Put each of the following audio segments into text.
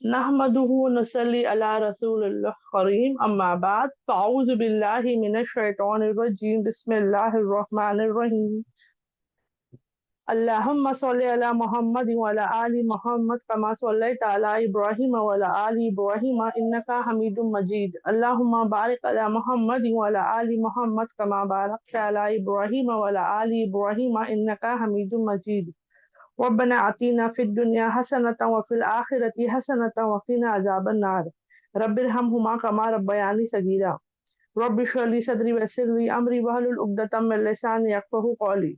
नहमदुहु व नसल्ली अला रसूलिल्लाह करीम अम्मा बाद फ़अऊज़ु बिल्लाहि मिनश शैतानिर रजीम बिस्मिल्लाहिर रहमानिर रहीम अल्लाहुम्मा सल्लि अला मुहम्मद व अला आलि मुहम्मद कमा सल्लैता अला इब्राहीम व अला आलि इब्राहीम इन्नका हमीदुम मजीद अल्लाहुम्मा बारिक अला मुहम्मद व अला आलि मुहम्मद कमा बारकता अला इब्राहीम व अला आलि इब्राहीम इन्नका हमीदुम मजीद रब्बना आतीना फिद दुनिया हसनतन व फिल आखिरति हसनतन व क़िना अज़ाबन्नार रब्बिरहमहुमा कमा रब्बयानी सगीरा रब्बि इश्रह ली सदरी व यस्सिर ली अमरी वहलुल उक़दतम मिन लिसानी यफ़क़हू क़ौली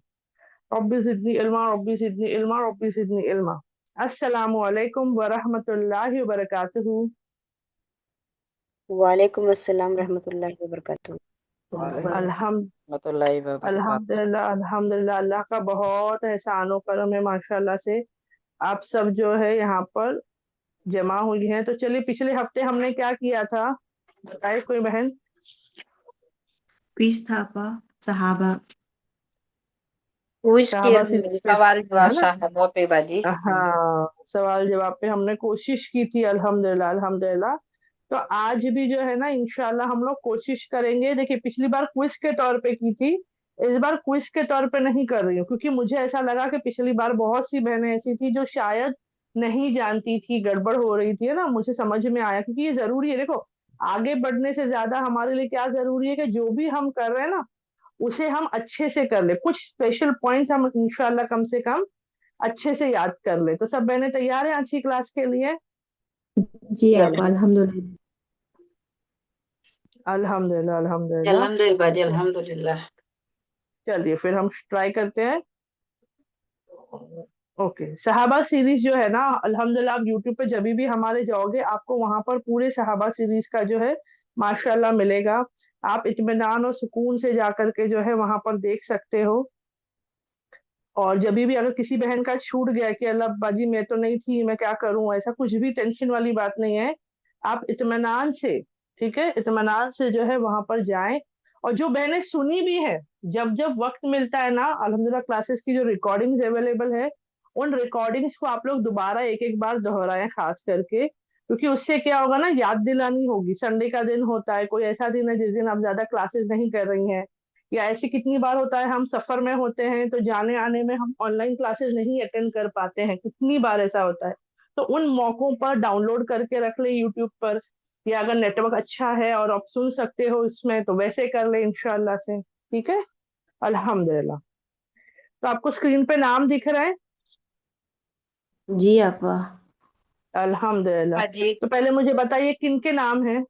रब्बी ज़िदनी इल्मा रब्बी ज़िदनी इल्मा रब्बी ज़िदनी इल्मा। अस्सलामु अलैकुम व रहमतुल्लाहि व बरकातुहू। वालेकुम अस्सलाम रहमतुल्लाहि व बरकातुहू। अल्हम्दुलिल्लाह अल्हम्दुलिल्लाह, अल्लाह का बहुत एहसान व करम है माशाल्लाह से। आप सब जो है यहाँ पर जमा हुई हैं। तो चलिए, पिछले हफ्ते हमने क्या किया था, बताए कोई बहन? क्विज था आपा, सहाबा। क्विज सहाबा के सीरीज पे सवाल है जवाब ना? साहबों पे बाजी। हाँ, सवाल जवाब पे हमने कोशिश की थी, अल्हम्दुलिल्लाह अल्हम्दुलिल्लाह। तो आज भी जो है ना, इंशाल्लाह हम लोग कोशिश करेंगे। देखिए, पिछली बार क्विज के तौर पे की थी, इस बार क्विज के तौर पे नहीं कर रही हूँ, क्योंकि मुझे ऐसा लगा कि पिछली बार बहुत सी बहनें ऐसी थी जो शायद नहीं जानती थी, गड़बड़ हो रही थी, है ना। मुझे समझ में आया, क्योंकि ये जरूरी है। देखो, आगे बढ़ने से ज्यादा हमारे लिए क्या जरूरी है कि जो भी हम कर रहे हैं ना, उसे हम अच्छे से कर ले। कुछ स्पेशल पॉइंट्स हम इंशाल्लाह कम से कम अच्छे से याद कर ले। तो सब बहनें तैयार हैं आज की क्लास के लिए? जी आपा, अल्हम्दुलिल्लाह। अल्हम्दुलिल्लाह अल्हम्दुलिल्लाह। अल्हम्दुलिल्लाह बाजी, अल्हम्दुलिल्लाह। चलिए फिर हम ट्राई करते हैं। ओके, सहाबा सीरीज जो है ना, अल्हम्दुलिल्लाह आप यूट्यूब पे जब भी हमारे जाओगे, आपको वहां पर पूरे सहाबा सीरीज का जो है माशाल्लाह मिलेगा। आप इत्मीनान और सुकून से जाकर के जो है वहां पर देख सकते हो। और जब भी अगर किसी बहन का छूट गया कि अल्लाह बाजी मैं तो नहीं थी, मैं क्या करूं, ऐसा कुछ भी टेंशन वाली बात नहीं है। आप इत्मीनान से, ठीक है, इत्मीनान से जो है वहां पर जाएं। और जो बहनें सुनी भी है, जब जब वक्त मिलता है ना, अल्हम्दुलिल्लाह क्लासेस की जो रिकॉर्डिंग्स अवेलेबल है, उन रिकॉर्डिंग्स को आप लोग दोबारा एक एक बार दोहराएं, खास करके, क्योंकि उससे क्या होगा ना, याद दिलानी होगी। संडे का दिन होता है, कोई ऐसा दिन है जिस दिन आप ज्यादा क्लासेस नहीं कर रही हैं, या ऐसी कितनी बार होता है हम सफर में होते हैं तो जाने आने में हम ऑनलाइन क्लासेस नहीं अटेंड कर पाते हैं, कितनी बार ऐसा होता है। तो उन मौकों पर डाउनलोड करके रख ले यूट्यूब पर, या अगर नेटवर्क अच्छा है और आप सुन सकते हो इसमें, तो वैसे कर ले इंशाल्लाह से। ठीक है, अल्हम्दुलिल्लाह। तो आपको स्क्रीन पे नाम दिख रहा है? जी आपा। अल्हम्दुलिल्लाह। बाजी, तो पहले मुझे बताइए किन के नाम हैं?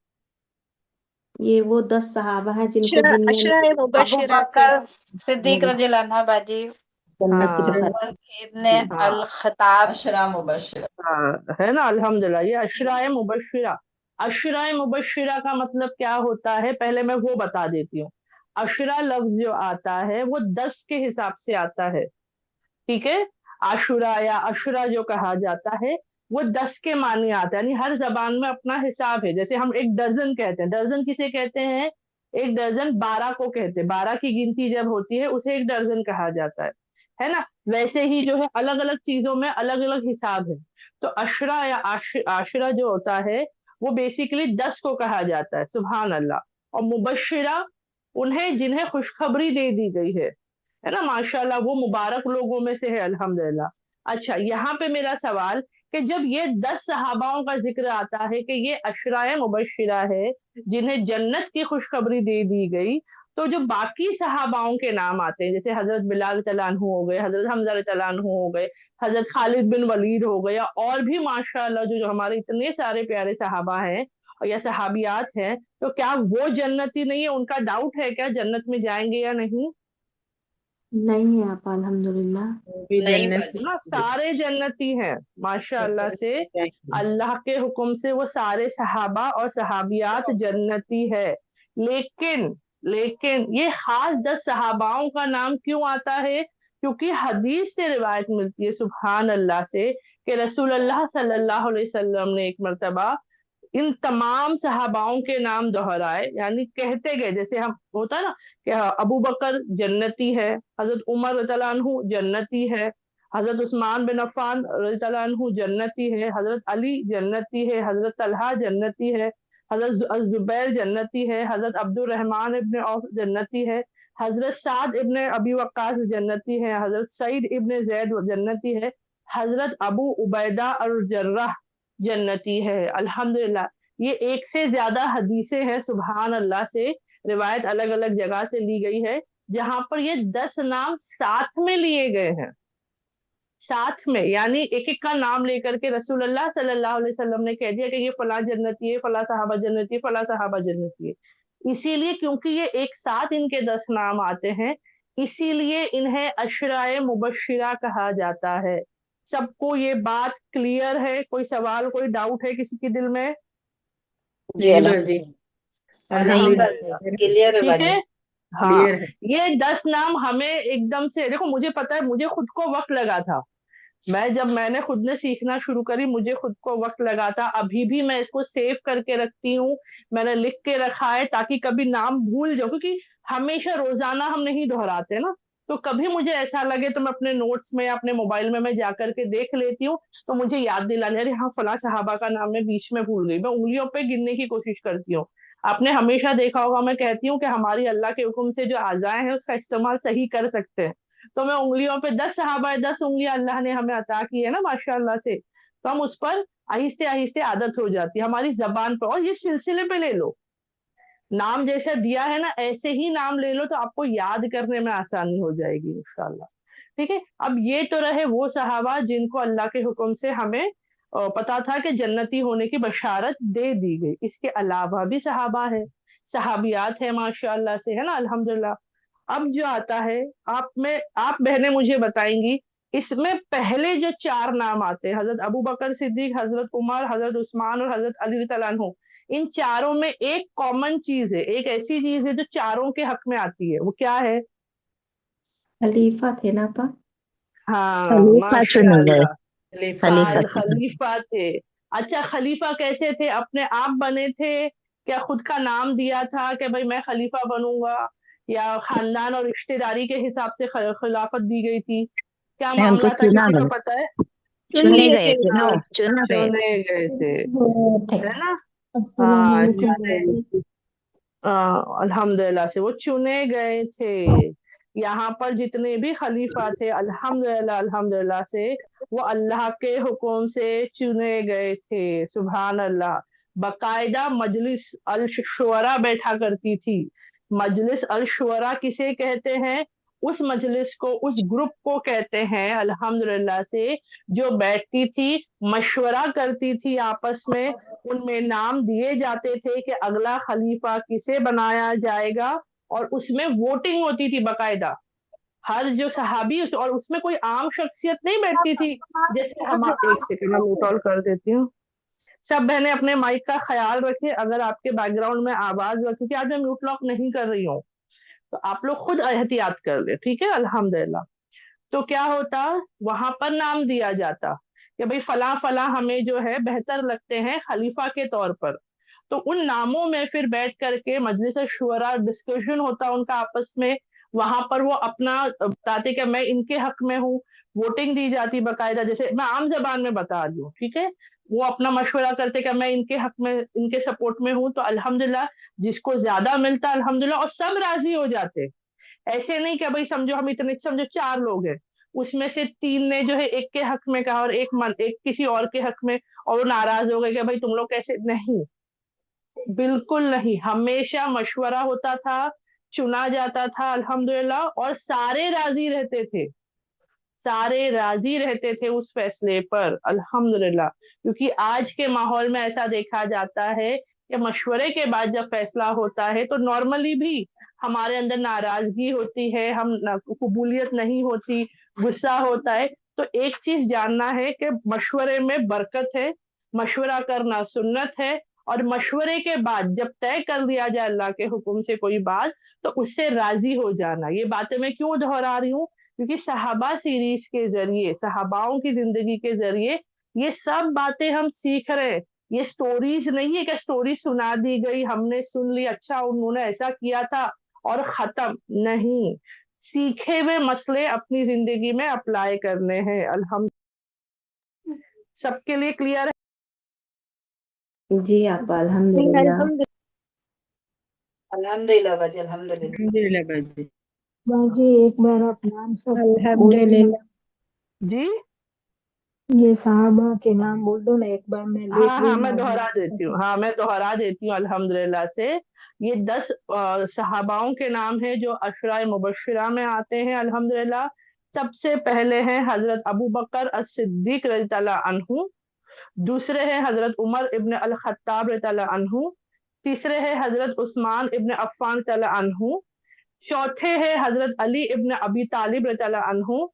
ये वो 10 सहाबा हैं जिनको दुनिया में अशरा अबू मुबशरा के। बकर सिद्दीक रज़ियल्लाहु अन्हु बाजी, जन्नत की हाँ बसात। उमर इब्ने हाँ अल खत्ताब। अशरा मुबशरा। हाँ, है ना, अल्हम्दुलिल्लाह। ये अशराए मुबश्शिरा, अशराए मुबश्शिरा का मतलब क्या होता है, पहले मैं वो बता देती हूँ। अशरा लफ्ज जो आता है वो 10 के हिसाब से आता है, ठीक है। आशुरा या अशरा जो कहा जाता है, वो 10 के मानी आता है, यानी हर जबान में अपना हिसाब है। जैसे हम एक दर्जन कहते हैं, दर्जन किसे कहते हैं? एक दर्जन 12 को कहते हैं। 12 की गिनती जब होती है उसे एक दर्जन कहा जाता है ना। वैसे ही जो है अलग अलग चीजों में अलग अलग हिसाब है। तो अशरा या आशरा जो होता है, वो बेसिकली 10 को कहा जाता है, सुभान अल्लाह। और मुबश्शिरा उन्हें जिन्हें खुशखबरी दे दी गई है ना, माशाल्लाह, वो मुबारक लोगों में से है, अल्हम्दुलिल्लाह। अच्छा, यहाँ पे मेरा सवाल, कि जब ये 10 सहाबाओं का जिक्र आता है कि ये अशराए मुबश्शिरा है जिन्हें जन्नत की खुशखबरी दे दी गई, तो जो बाकी सहाबाओं के नाम आते हैं, जैसे हजरत बिलाल तलानहू हो गए, हजरत हमजा तलानहू हो गए, हजरत खालिद बिन वलीद हो गया, और भी माशाल्लाह जो हमारे इतने सारे प्यारे सहाबा हैं और या सहाबियात हैं, तो क्या वो जन्नती नहीं है? उनका डाउट है क्या, जन्नत में जाएंगे या नहीं? नहीं है आपा, अल्हम्दुलिल्लाह। भी नहीं जन्नत बाजी ना, सारे जन्नती हैं माशाअल्लाह से। से अल्लाह के हुक्म से वो सारे सहाबा और सहाबियात जन्नती है। लेकिन लेकिन ये खास 10 सहाबाओं का नाम क्यों आता है? क्योंकि हदीस से रिवायत मिलती है, सुभान अल्लाह से, कि रसूल अल्लाह सल्लल्लाहु अलैहि वसल्लम ने एक मर्तबा इन तमाम सहाबाओं के नाम दोहराए, यानी कहते गए। जैसे हम होता है ना कि अबू बकर जन्नती है, हजरत उमर रज़ियल्लाहु अन्हु जन्नती है, حضرت عثمان بن عفان رضی اللہ عنہ جنتی ہے، حضرت علی جنتی ہے، حضرت طلحہ جنتی ہے، حضرت زبیر جنتی ہے، حضرت عبد الرحمن ابن عوف جنتی ہے، حضرت سعد ابن ابی وقاص جنتی ہے، حضرت سعید ابن زید جنتی ہے، حضرت ابو عبیدہ الجرح جنتی ہے۔ الحمدللہ یہ ایک سے زیادہ حدیثیں ہیں سبحان اللہ سے، روایت الگ الگ جگہ سے لی گئی ہے، جہاں پر یہ 10 نام ساتھ میں لیے گئے ہیں، ساتھ میں، یعنی ایک ایک کا نام لے کر کے رسول اللہ صلی اللہ علیہ وسلم نے کہہ دیا کہ یہ فلاں جنتی ہے، فلاں صحابہ جنتی ہے، فلاں صحابہ جنتی ہے۔ اسی لیے کیونکہ یہ ایک ساتھ ان کے 10 نام آتے ہیں، اسی لیے انہیں عشرائے مبشرہ کہا جاتا ہے۔ سب کو یہ بات کلیئر ہے؟ کوئی سوال، کوئی ڈاؤٹ ہے کسی کے دل میں؟ جی بالکل جی، نہیں الحمدللہ باجی کلیئر ہے ٹھیک باجی۔ ہے، ہاں۔ کلیئر ہے۔ یہ 10 نام ہمیں ایک دم سے، دیکھو مجھے پتا ہے، مجھے خود کو وقت لگا تھا، جب میں نے خود نے سیکھنا شروع کری مجھے خود کو وقت لگا تھا، ابھی بھی میں اس کو سیو کر کے رکھتی ہوں، میں نے لکھ کے رکھا ہے تاکہ کبھی نام بھول جاؤ، کیونکہ ہمیشہ روزانہ ہم نہیں دہراتے نا، تو کبھی مجھے ایسا لگے تو میں اپنے نوٹس میں اپنے موبائل میں جا کر کے دیکھ لیتی ہوں، تو مجھے یاد دلانے، ارے ہاں فلاں صحابہ کا نام میں بیچ میں بھول گئی، میں انگلیوں پہ گننے کی کوشش کرتی ہوں۔ آپ نے ہمیشہ دیکھا ہوگا میں کہتی ہوں کہ ہماری اللہ کے حکم سے جو اعضاء ہیں اس کا استعمال صحیح کر سکتے ہیں، تو میں انگلیوں پہ 10 صحابہ 10 انگلیاں اللہ نے ہمیں عطا کی ہے نا ماشاء اللہ سے، تو ہم اس پر آہستہ آہستہ عادت ہو جاتی ہے ہماری زبان پر، اور یہ سلسلے پہ لے لو، نام جیسا دیا ہے نا ایسے ہی نام لے لو تو آپ کو یاد کرنے میں آسانی ہو جائے گی انشاءاللہ۔ ٹھیک ہے، اب یہ تو رہے وہ صحابہ جن کو اللہ کے حکم سے ہمیں پتا تھا کہ جنتی ہونے کی بشارت دے دی گئی، اس کے علاوہ بھی صحابہ ہے، صحابیات ہے ماشاء اللہ سے، ہے نا الحمدللہ۔ اب جو آتا ہے، آپ بہنیں مجھے بتائیں گی، اس میں پہلے جو 4 نام آتے ہیں، حضرت ابو بکر صدیق، حضرت عمر، حضرت عثمان اور حضرت علی رضی اللہ عنہ، ان چاروں میں ایک کامن چیز ہے، ایک ایسی چیز ہے جو چاروں کے حق میں آتی ہے، وہ کیا ہے؟ خلیفہ تھے نا پا؟ ہاں خلیفہ ماشاء چنے گئے، اللہ، خلیفہ خلیفہ چنے خلیفہ تھے۔ اچھا خلیفہ کیسے تھے؟ اپنے آپ بنے تھے، کیا خود کا نام دیا تھا کہ بھائی میں خلیفہ بنوں گا، یا خاندان اور رشتہ داری کے حساب سے خلافت دی گئی تھی؟ کیا نہیں، ان کو معاملہ تھا، چنا کسی کو گئے، پتا ہے؟ چنے چنیے گئے تھے، تھے نا، ہاں چنا گئے چنے گئے تھے، ہے نا، السلام ہاں علیکم۔ الحمدللہ سے وہ چنے گئے تھے۔ یہاں پر جتنے بھی خلیفہ تھے الحمدللہ سے وہ اللہ کے حکم سے چنے گئے تھے، سبحان اللہ۔ باقاعدہ مجلس الشورا بیٹھا کرتی تھی۔ مجلس الشورا کسے کہتے ہیں؟ اس مجلس کو، اس گروپ کو کہتے ہیں الحمدللہ سے جو بیٹھتی تھی، مشورہ کرتی تھی آپس میں، ان میں نام دیے جاتے تھے کہ اگلا خلیفہ کسے بنایا جائے گا، اور اس میں ووٹنگ ہوتی تھی باقاعدہ، ہر جو صحابی اور اس میں کوئی عام شخصیت نہیں بیٹھتی تھی، جیسے ہم، ایک سیکنڈ میں میوٹ آل کر دیتی ہوں، سب بہنیں اپنے مائک کا خیال رکھیں، اگر آپ کے بیک گراؤنڈ میں آواز ہو، کیونکہ آج میں میوٹ لاک نہیں کر رہی ہوں، تو آپ لوگ خود احتیاط کر لیں، ٹھیک ہے الحمدللہ۔ تو کیا ہوتا، وہاں پر نام دیا جاتا کہ بھئی فلاں فلاں ہمیں جو ہے بہتر لگتے ہیں خلیفہ کے طور پر، تو ان ناموں میں پھر بیٹھ کر کے مجلس شورا ڈسکشن ہوتا ان کا آپس میں، وہاں پر وہ اپنا بتاتے کہ میں ان کے حق میں ہوں، ووٹنگ دی جاتی باقاعدہ، جیسے میں عام زبان میں بتا رہی ہوں، ٹھیک ہے، وہ اپنا مشورہ کرتے کہ میں ان کے حق میں، ان کے سپورٹ میں ہوں، تو الحمدللہ جس کو زیادہ ملتا الحمدللہ، اور سب راضی ہو جاتے، ایسے نہیں کہ بھائی سمجھو ہم اتنے، سمجھو 4 لوگ ہیں، اس میں سے 3 نے جو ہے ایک کے حق میں کہا اور ایک کسی اور کے حق میں، اور وہ ناراض ہو گئے کہ بھائی تم لوگ کیسے، نہیں، بالکل نہیں، ہمیشہ مشورہ ہوتا تھا، چنا جاتا تھا الحمدللہ، اور سارے راضی رہتے تھے، سارے راضی رہتے تھے اس فیصلے پر الحمدللہ، کیونکہ آج کے ماحول میں ایسا دیکھا جاتا ہے کہ مشورے کے بعد جب فیصلہ ہوتا ہے تو نارملی بھی ہمارے اندر ناراضگی ہوتی ہے، ہم قبولیت نہیں ہوتی، غصہ ہوتا ہے، تو ایک چیز جاننا ہے کہ مشورے میں برکت ہے، مشورہ کرنا سنت ہے، اور مشورے کے بعد جب طے کر دیا جائے اللہ کے حکم سے کوئی بات تو اس سے راضی ہو جانا۔ یہ باتیں میں کیوں دہرا رہی ہوں؟ کیونکہ صحابہ سیریز کے ذریعے، صحاباؤں کی زندگی کے ذریعے یہ سب باتیں ہم سیکھ رہے ہیں، یہ سٹوریز نہیں ہے کہ سٹوری سنا دی گئی، ہم نے سن لی، اچھا انہوں نے ایسا کیا تھا اور ختم، نہیں، सीखे हुए मसले अपनी जिंदगी में अप्लाई करने हैं। अल्हम्दुलिल्लाह, सबके लिए क्लियर है? जी आपा, अल्हम्दुलिल्लाह। अल्हम्दुलिल्लाह बाजी, अल्हम्दुलिल्लाह। अल्हम्दुलिल्लाह बाजी। बाजी एक बार आप नाम सब बोल देना। अल्हम्दुलिल्लाह। जी ये साहबा के नाम बोल दो ना, एक बार मैं लिख हाँ लूँ हाँ, मैं ना। दोहरा देती हूँ, हाँ मैं दोहरा देती हूँ अल्हम्दुलिल्लाह से। ये 10 सहाबाओं के नाम है जो अशरा मुबश्शिरा में आते हैं अल्हम्दुलिल्लाह। सबसे पहले हैं हजरत अबू बकर as-सिद्दीक रज़ियल्लाहु अन्हु, दूसरे हैं हजरत उमर इब्न अल खत्ताब रज़ियल्लाहु अन्हु, तीसरे हैं हजरत उस्मान इब्न अफ्फान रज़ियल्लाहु अन्हु, चौथे हैं हजरत अली इब्न अबी तालिब रज़ियल्लाहु अन्हु,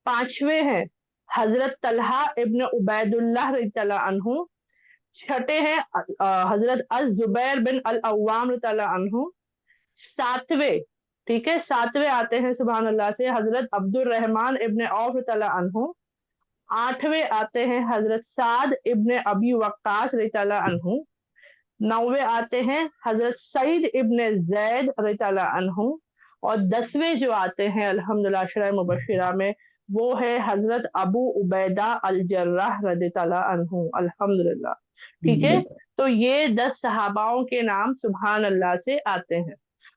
पांचवे हैं हजरत तलहा इब्न उबैदुल्लाह रज़ियल्लाहु अन्हु, छठे हैं हजरत अल जुबैर बिन अल अव्वाम रज़ियल्लाहु अन्हु, सातवें, ठीक है, सातवें आते हैं सुभान अल्लाह से हजरत अब्दुल रहमान इब्न औफ रज़ियल्लाहु अन्हु, आठवें आते हैं हजरत साद इब्न अबी वक्कास रज़ियल्लाहु अन्हु, नौवे आते हैं हजरत सईद इब्न जैद रज़ियल्लाहु अन्हु, और 10वें जो आते हैं अल्हम्दुलिल्लाह अशरा मुबश्शिरा में, वो है हजरत अबू उबैदा अल जर्राह रज़ियल्लाहु अन्हु अल्हम्दुलिल्लाह। ठीक है, तो ये 10 सहाबाओं के नाम सुभान अल्लाह से आते हैं।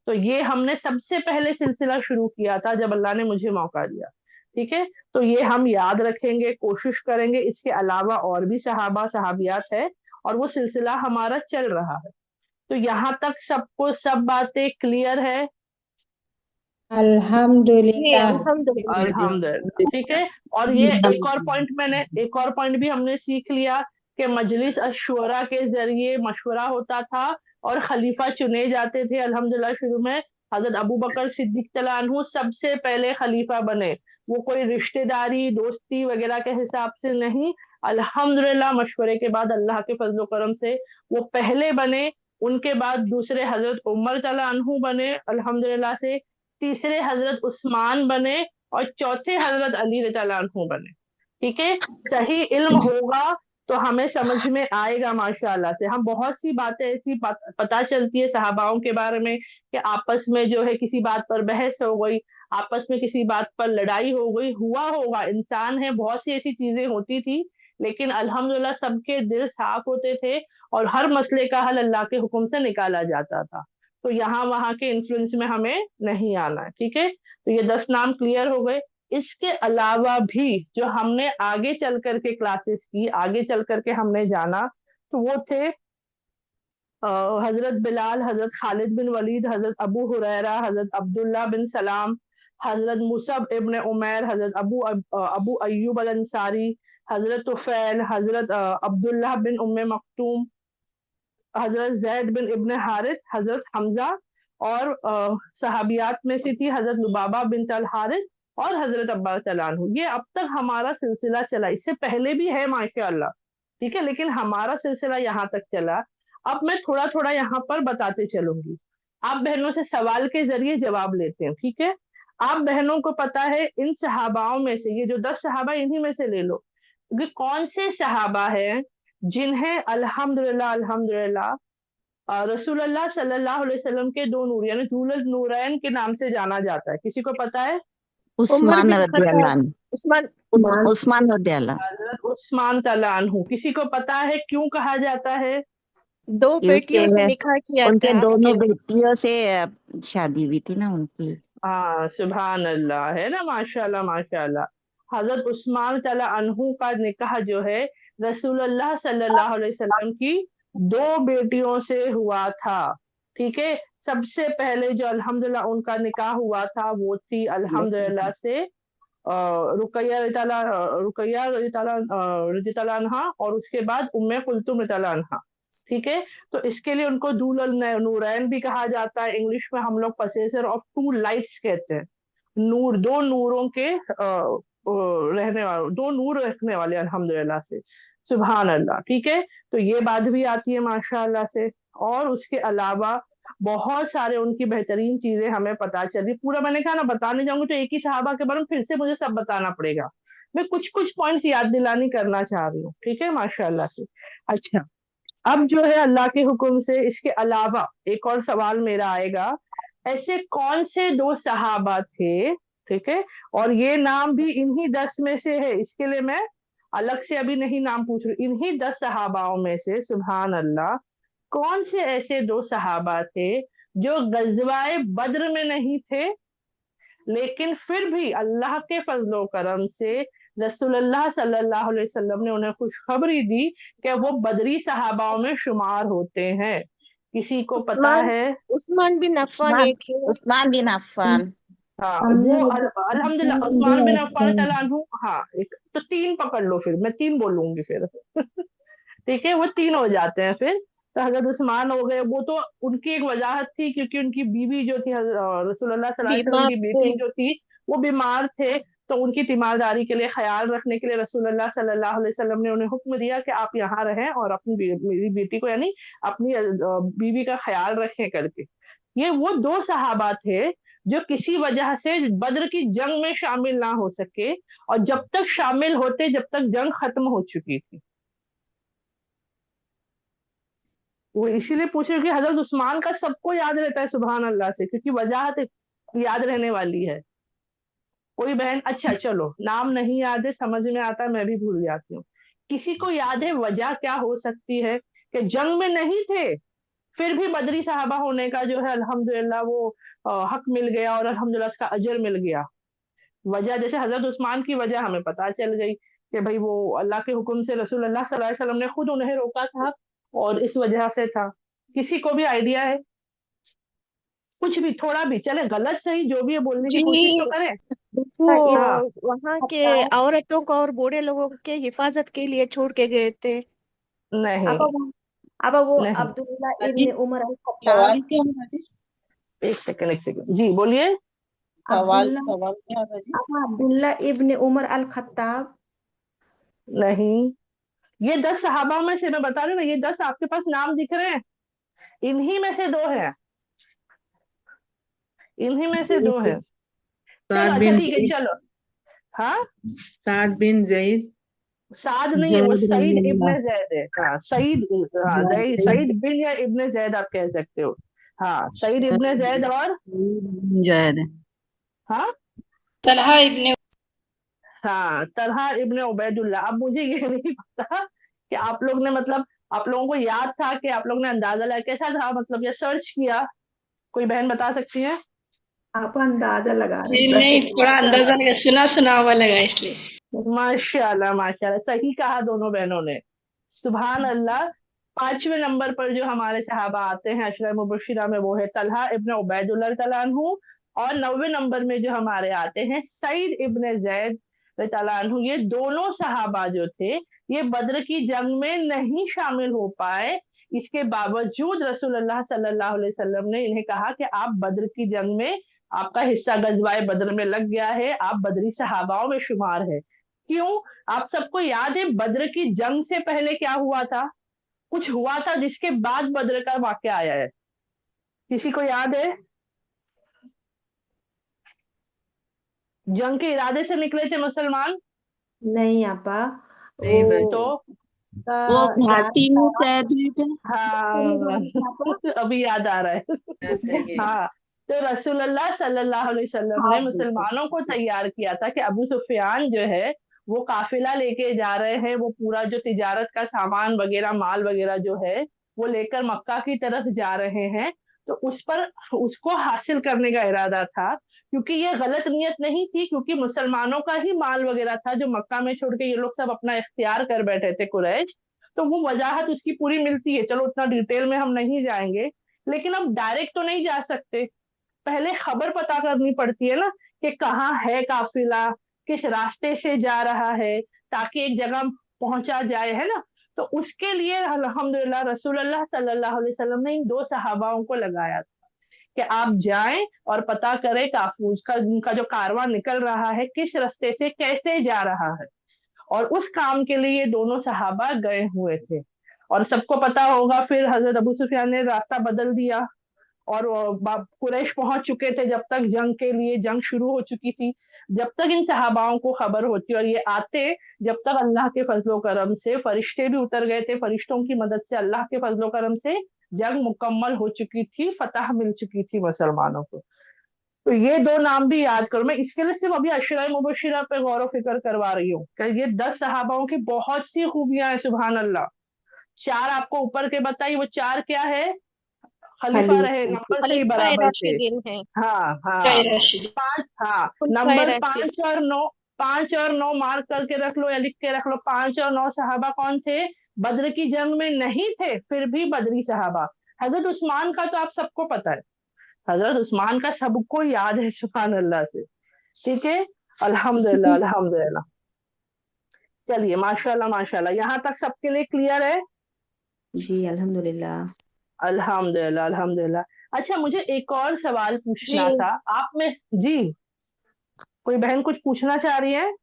तो ये हमने सबसे पहले सिलसिला शुरू किया था जब अल्लाह ने मुझे मौका दिया। ठीक है, तो ये हम याद रखेंगे, कोशिश करेंगे। इसके अलावा और भी सहाबा सहाबियात है और वो सिलसिला हमारा चल रहा है। तो यहाँ तक सबको सब बातें क्लियर है? अल्हम्दुलिल्लाह। अल्हम्दुलिल्लाह, ठीक है। और ये एक और पॉइंट भी हमने सीख लिया कि मजलिस अशूरा के जरिए मशवरा होता था और खलीफा चुने जाते थे अल्हम्दुलिल्लाह। शुरू में हजरत अबू बकर सिद्दीक तआला अन्हु सबसे पहले खलीफा बने, वो कोई रिश्तेदारी दोस्ती वगैरह के हिसाब से नहीं, अल्हम्दुलिल्लाह मशवरे के बाद अल्लाह के फजल करम से वो पहले बने। उनके बाद दूसरे हजरत उमर तआला अन्हु बने अल्हम्दुलिल्लाह से, तीसरे हजरत उस्मान बने और चौथे हजरत अली रज़ियल्लाहु अन्हु बने। ठीक है, सही इल्म होगा तो हमें समझ में आएगा माशाअल्लाह से। हम बहुत सी बातें ऐसी पता चलती है सहाबाओं के बारे में कि आपस में जो है किसी बात पर बहस हो गई, आपस में किसी बात पर लड़ाई हो गई, हुआ होगा, इंसान है, बहुत सी ऐसी चीजें होती थी, लेकिन अल्हम्दुलिल्लाह सबके दिल साफ होते थे और हर मसले का हल अल्लाह के हुक्म से निकाला जाता था। तो यहाँ वहां के इन्फ्लुएंस में हमें नहीं आना है। ठीक है, तो ये 10 नाम क्लियर हो गए। इसके अलावा भी जो हमने आगे चल करके क्लासेस की, आगे चल करके हमने जाना, तो वो थे हजरत बिलाल, हजरत खालिद बिन वलीद, हजरत अबू हुरैरा, हजरत अब्दुल्ला बिन सलाम, हजरत मुसब इब्न उमैर, हजरत अबू अय्यूब अल अंसारी, हजरत तुफैल, हजरत अब्दुल्लाह बिन उम्मे मखतूम, हजरत जैद बिन इब्न हारिस, हजरत हमजा, और सहाबियात में से थी हजरत लुबाबा बिन अल हारिस और हजरत अब्बास तआला। ये अब तक हमारा सिलसिला चला, इससे पहले भी है माशाअल्लाह। ठीक है, लेकिन हमारा सिलसिला यहाँ तक चला। अब मैं थोड़ा थोड़ा यहाँ पर बताते चलूंगी, आप बहनों से सवाल के जरिए जवाब लेते हैं। ठीक है, आप बहनों को पता है इन सहाबाओं में से, ये जो 10 सहाबा, इन्हीं में से ले लो कि कौन से सहाबा हैं जिन्हें अल्हम्दुलिल्लाह अल्हम्दुलिल्लाह रसूलुल्लाह सल्लल्लाहु अलैहि वसल्लम के दो नूर यानी जुलल नूरैन के नाम से जाना जाता है? किसी को पता है? उस्मान रज़ियल्लाहु अन्हु। उस्मान रज़ियल्लाहु। हजरत उस्मान तआला अन्हु। किसी को पता है क्यों कहा जाता है? दो बेटियों से निकाह किया उनके था दोनों बेटियों से शादी हुई थी ना उनकी। हाँ सुभान अल्लाह, है ना, माशाल्लाह माशाल्लाह। हजरत उस्मान तआला अन्हु का निकाह जो है रसूलुल्लाह सल्लल्लाहु अलैहि वसल्लम की दो बेटियों से हुआ था। ठीक है, सबसे पहले जो अल्हम्दुलिल्लाह उनका निकाह हुआ था वो थी अल्हम्दुलिल्लाह से रुकैया रज़ी ताला अन्हा, और उसके बाद उम्मे कुलथुम रज़ी ताला अन्हा। ठीक है, तो इसके लिए उनको दुलल नूरैन भी कहा जाता है। इंग्लिश में हम लोग पसेसर ऑफ टू लाइट्स कहते हैं। नूर, दो नूरों के रहने वाले, दो नूर रखने वाले अल्हम्दुलिल्लाह से, सुभान अल्लाह। ठीक है, तो ये बात भी आती है माशाअल्लाह से। और उसके अलावा बहुत सारे उनकी बेहतरीन चीजें हमें पता चली। पूरा मैंने कहा ना बताने जाऊंगी तो एक ही सहाबा के बारे में फिर से मुझे सब बताना पड़ेगा। मैं कुछ कुछ पॉइंट्स याद दिलानी करना चाह रही हूँ। ठीक है, माशाअल्लाह से। अच्छा, अब जो है अल्लाह के हुक्म से इसके अलावा एक और सवाल मेरा आएगा, ऐसे कौन से 2 सहाबा थे, ठीक है, और ये नाम भी इन्हीं 10 में से है, इसके लिए मैं अलग से अभी नहीं नाम पूछ रही, इन्हीं 10 सहाबाओं में से, सुभान अल्लाह, कौन से ऐसे 2 सहाबा थे जो गजवाए बद्र में नहीं थे, लेकिन फिर भी अल्लाह के फजलो करम से रसूलुल्लाह सल्लल्लाहु अलैहि वसल्लम ने उन्हें खुशखबरी दी कि वो बदरी सहाबाओं में शुमार होते हैं। किसी को पता उस्मान है? उस्मान बिन अफ़्फ़ान उस्मान एक है। उस्मान बिन अफ्फान। हाँ, हमजा वो बिन अल्हम्दुलिल्लाह अफ़्फ़ान उस्मान बिन अफ्फान बिन तआला अन्हु, हाँ, एक तो 3 पकड़ लो, फिर मैं 3 बोलूंगी फिर ठीक है, वो 3 हो जाते हैं फिर। तो हजरत उस्मान हो गए, वो तो उनकी एक वजाहत थी, क्योंकि उनकी बीवी जो थी रसूलुल्लाह सल्लल्लाहु अलैहि वसल्लम बीमार की थे। बेटी जो थी वो बीमार थे, तो उनकी तीमारदारी के लिए, ख्याल रखने के लिए रसूलुल्लाह सल्लल्लाहु अलैहि वसल्लम ने उन्हें हुक्म दिया कि आप यहाँ रहें और अपनी मेरी बेटी को, यानी अपनी बीवी का ख्याल रखें करके। ये वो 2 सहाबा थे जो किसी वजह से बद्र की जंग में शामिल ना हो सके, और जब तक शामिल होते जब तक जंग खत्म हो चुकी थी। वो इसीलिए पूछ रही हूँ कि हजरत उस्मान का सबको याद रहता है सुभान अल्लाह से, क्योंकि वजाहत याद रहने वाली है। कोई बहन, अच्छा चलो, नाम नहीं याद है, समझ में आता है, मैं भी भूल जाती हूँ। किसी को याद है वजह क्या हो सकती है कि जंग में नहीं थे फिर भी बदरी साहबा होने का जो है अल्हम्दुलिल्लाह वो हक मिल गया, और अल्हम्दुलिल्लाह उसका अजर मिल गया? वजह, जैसे हजरत उस्मान की वजह हमें पता चल गई कि भाई वो अल्लाह के हुक्म से रसूलुल्लाह सल्लल्लाहु अलैहि वसल्लम ने खुद उन्हें रोका था, और इस वजह से था। किसी को भी आइडिया है? कुछ भी, थोड़ा भी चले, गलत सही जो भी है बोलने की जी, कोशिश तो करें। वो हाँ, वहाँ के खत्ताब औरतों को और बूढ़े लोगों के हिफाजत के लिए छोड़ के गए थे। नहीं, अब अब वो नहीं, अब्दुल्ला हाजी इब्न उमर अल खत्ताब, सवाल क्या है हाजी? एक सेकंड, एक सेकंड जी, बोलिए। अब्दुल्ला सवाल क्या है हाजी? अब्दुल्ला इब्न उमर अल खत्ताब। नहीं, ये 10 सहाबा में से मैं बता रही हूँ ना, ये 10 आपके पास नाम दिख रहे हैं, इन्हीं में से 2 है, इन्हीं में से 2 है। चलो साद अच्छा बिन ठीक है, जईद। चलो। हाँ, साद बिन जईद। साद नहीं है, वो जैद सईद रजी इब्ने अल्लाह जैद है। हाँ, सईद, हाँ, सईद बिन या इब्ने जैद आप कह सकते हो। हाँ, सईद इब्ने जैद, और जैद हाँ, तलहा इब्ने हाँ, तलहा इब्ने उबैदुल्लाह। अब मुझे ये नहीं पता कि आप लोग ने, मतलब आप लोगों को याद था कि आप लोग ने अंदाजा लगाया, कैसा था, मतलब या सर्च किया? कोई बहन बता सकती है? आप अंदाजा लगा रहे जी हैं, नहीं, सर्च थोड़ा अंदाजा लगा, सुना सुना हुआ लगा इसलिए। माशाल्लाह, माशाल्लाह, सही कहा दोनों बहनों ने, सुभान अल्लाह। 5वें नंबर पर जो हमारे सहाबा आते हैं अशरा मुबश्शिरा में, वो है तलहा इब्ने उबैदुल्लाह तआला अन्हु, और 9वें नंबर में जो हमारे आते हैं सईद इब्ने जैद तआला अन्हु। ये दोनों सहाबा जो थे, ये बद्र की जंग में नहीं शामिल हो पाए, इसके बावजूद रसूलुल्लाह सल्लल्लाहु अलैहि वसल्लम ने इन्हें कहा कि आप बद्र की जंग में, आपका हिस्सा गजवाए बद्र में लग गया है, आप बदरी सहाबाओं में शुमार है। क्यों? आप सबको याद है बद्र की जंग से पहले क्या हुआ था? कुछ हुआ था जिसके बाद बद्र का वाकया आया है, किसी को याद है? जंग के इरादे से निकले थे मुसलमान, नहीं आपा, नहीं वो भाई, तो का वो याद घाटी में कैद हुए थे। हाँ अभी याद आ रहा है चाहिए। हाँ, तो रसूलुल्लाह सल्लल्लाहु अलैहि वसल्लम ने हाँ, बिल्कुल। मुसलमानों को तैयार किया था कि अबू सुफियान जो है वो काफिला लेके जा रहे हैं, वो पूरा जो तिजारत का सामान वगैरह, माल वगैरह जो है वो लेकर मक्का की तरफ जा रहे हैं, तो उस पर उसको हासिल करने का इरादा था, क्योंकि ये गलत नियत नहीं थी, क्योंकि मुसलमानों का ही माल वगैरह था जो मक्का में छोड़ के ये लोग सब अपना इख्तियार कर बैठे थे कुरैश। तो वो वजाहत उसकी पूरी मिलती है, चलो उतना डिटेल में हम नहीं जाएंगे, लेकिन अब डायरेक्ट तो नहीं जा सकते, पहले खबर पता करनी पड़ती है ना कि कहाँ है काफिला, किस रास्ते से जा रहा है, ताकि एक जगह पहुंचा जाए, है ना। तो उसके लिए अल्हम्दुलिल्लाह रसूलुल्लाह सल्लल्लाहु अलैहि वसल्लम ने इन 2 सहाबाओं को लगाया था कि आप जाएं और पता करें काफूज का, उनका जो कारवां निकल रहा है किस रास्ते से कैसे जा रहा है। और उस काम के लिए ये दोनों सहाबा गए हुए थे। और सबको पता होगा फिर हजरत अबू सुफियान ने रास्ता बदल दिया, और कुरैश पहुंच चुके थे, जब तक जंग के लिए, जंग शुरू हो चुकी थी, जब तक इन सहाबाओं को खबर होती और ये आते, जब तक अल्लाह के फजलो करम से फरिश्ते भी उतर गए थे, फरिश्तों की मदद से, अल्लाह के फजलो करम से जंग मुकम्मल हो चुकी थी, फतह मिल चुकी थी मुसलमानों को। तो ये दो नाम भी याद करो। मैं इसके लिए सिर्फ अभी अशरा मुबशिरा पे गौर व फिक्र करवा रही हूँ कि ये 10 सहाबाओं की बहुत सी खूबियां हैं, सुभान अल्लाह। 4 आपको ऊपर के बताई, वो 4 क्या है? खलीफा रहे, नंबर से ही खलीफाए बराबर थे। राशिदीन है। हाँ हाँ। खलीफाए राशिदीन। 5, हाँ, खुलफाए नंबर राशिद 5 और 9, 5 और 9 मार्क करके रख लो या लिख के रख लो। 5 और 9 सहाबा कौन थे? बद्र की जंग में नहीं थे, फिर भी बदरी सहाबा। हजरत उस्मान का तो आप सबको पता है, हजरत उस्मान का सबको याद है, सुभान अल्लाह से। ठीक है, अल्हम्दुलिल्लाह अल्हम्दुलिल्लाह। चलिए, माशाल्लाह माशाल्लाह, यहाँ तक सबके लिए क्लियर है? जी अल्हम्दुलिल्लाह। अल्हम्दुलिल्लाह अल्हम्दुलिल्लाह। अच्छा, मुझे एक और सवाल जी। पूछना था आप में। जी, कोई बहन कुछ पूछना चाह रही है?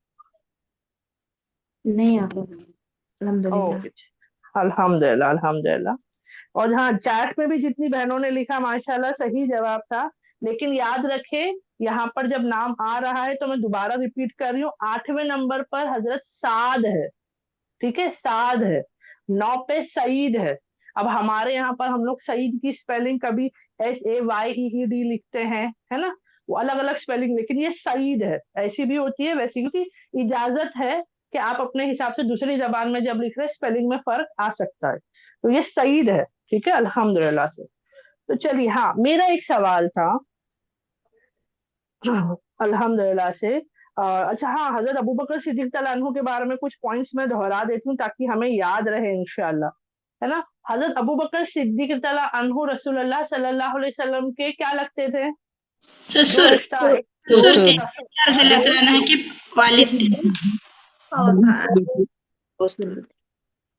नहीं आप अल्हम्दुलिल्लाह। ओके, अल्हम्दुलिल्लाह अल्हम्दुलिल्लाह। और हाँ, चैट में भी जितनी बहनों ने लिखा माशाल्लाह सही जवाब था। लेकिन याद रखे, यहाँ पर जब नाम आ रहा है तो मैं दोबारा रिपीट कर रही हूँ, 8वें नंबर पर हजरत साद है। ठीक है, साद है। 9 पे सईद है। अब हमारे यहाँ पर हम लोग सईद की स्पेलिंग कभी SAYEED लिखते हैं, है ना, वो अलग अलग स्पेलिंग, लेकिन ये सईद है। ऐसी भी होती है वैसी, क्योंकि इजाजत है कि आप अपने हिसाब से दूसरी जबान में जब लिख रहे हैं स्पेलिंग में फर्क आ सकता है। तो ये सईद है। ठीक है, अल्हम्दुलिल्लाह से। तो चलिए, हाँ, मेरा एक सवाल था अल्हम्दुलिल्लाह से। अच्छा, हाँ, हजरत अबू बकर सिद्दीक तआला अन्हु के बारे में कुछ पॉइंट्स मैं दोहरा देती हूँ ताकि हमें याद रहे इंशाअल्लाह, है ना। हजरत अबू बकर सिद्दीक तआला अन्हु रसूलुल्लाह सल्लल्लाहु अलैहि वसल्लम के क्या लगते थे? दो ससुर। रिश्ता, एक ससुर थे। ससुर, रज़ियल्लाहु दो, तआला अन्हु के वालिद थे। और दोस्त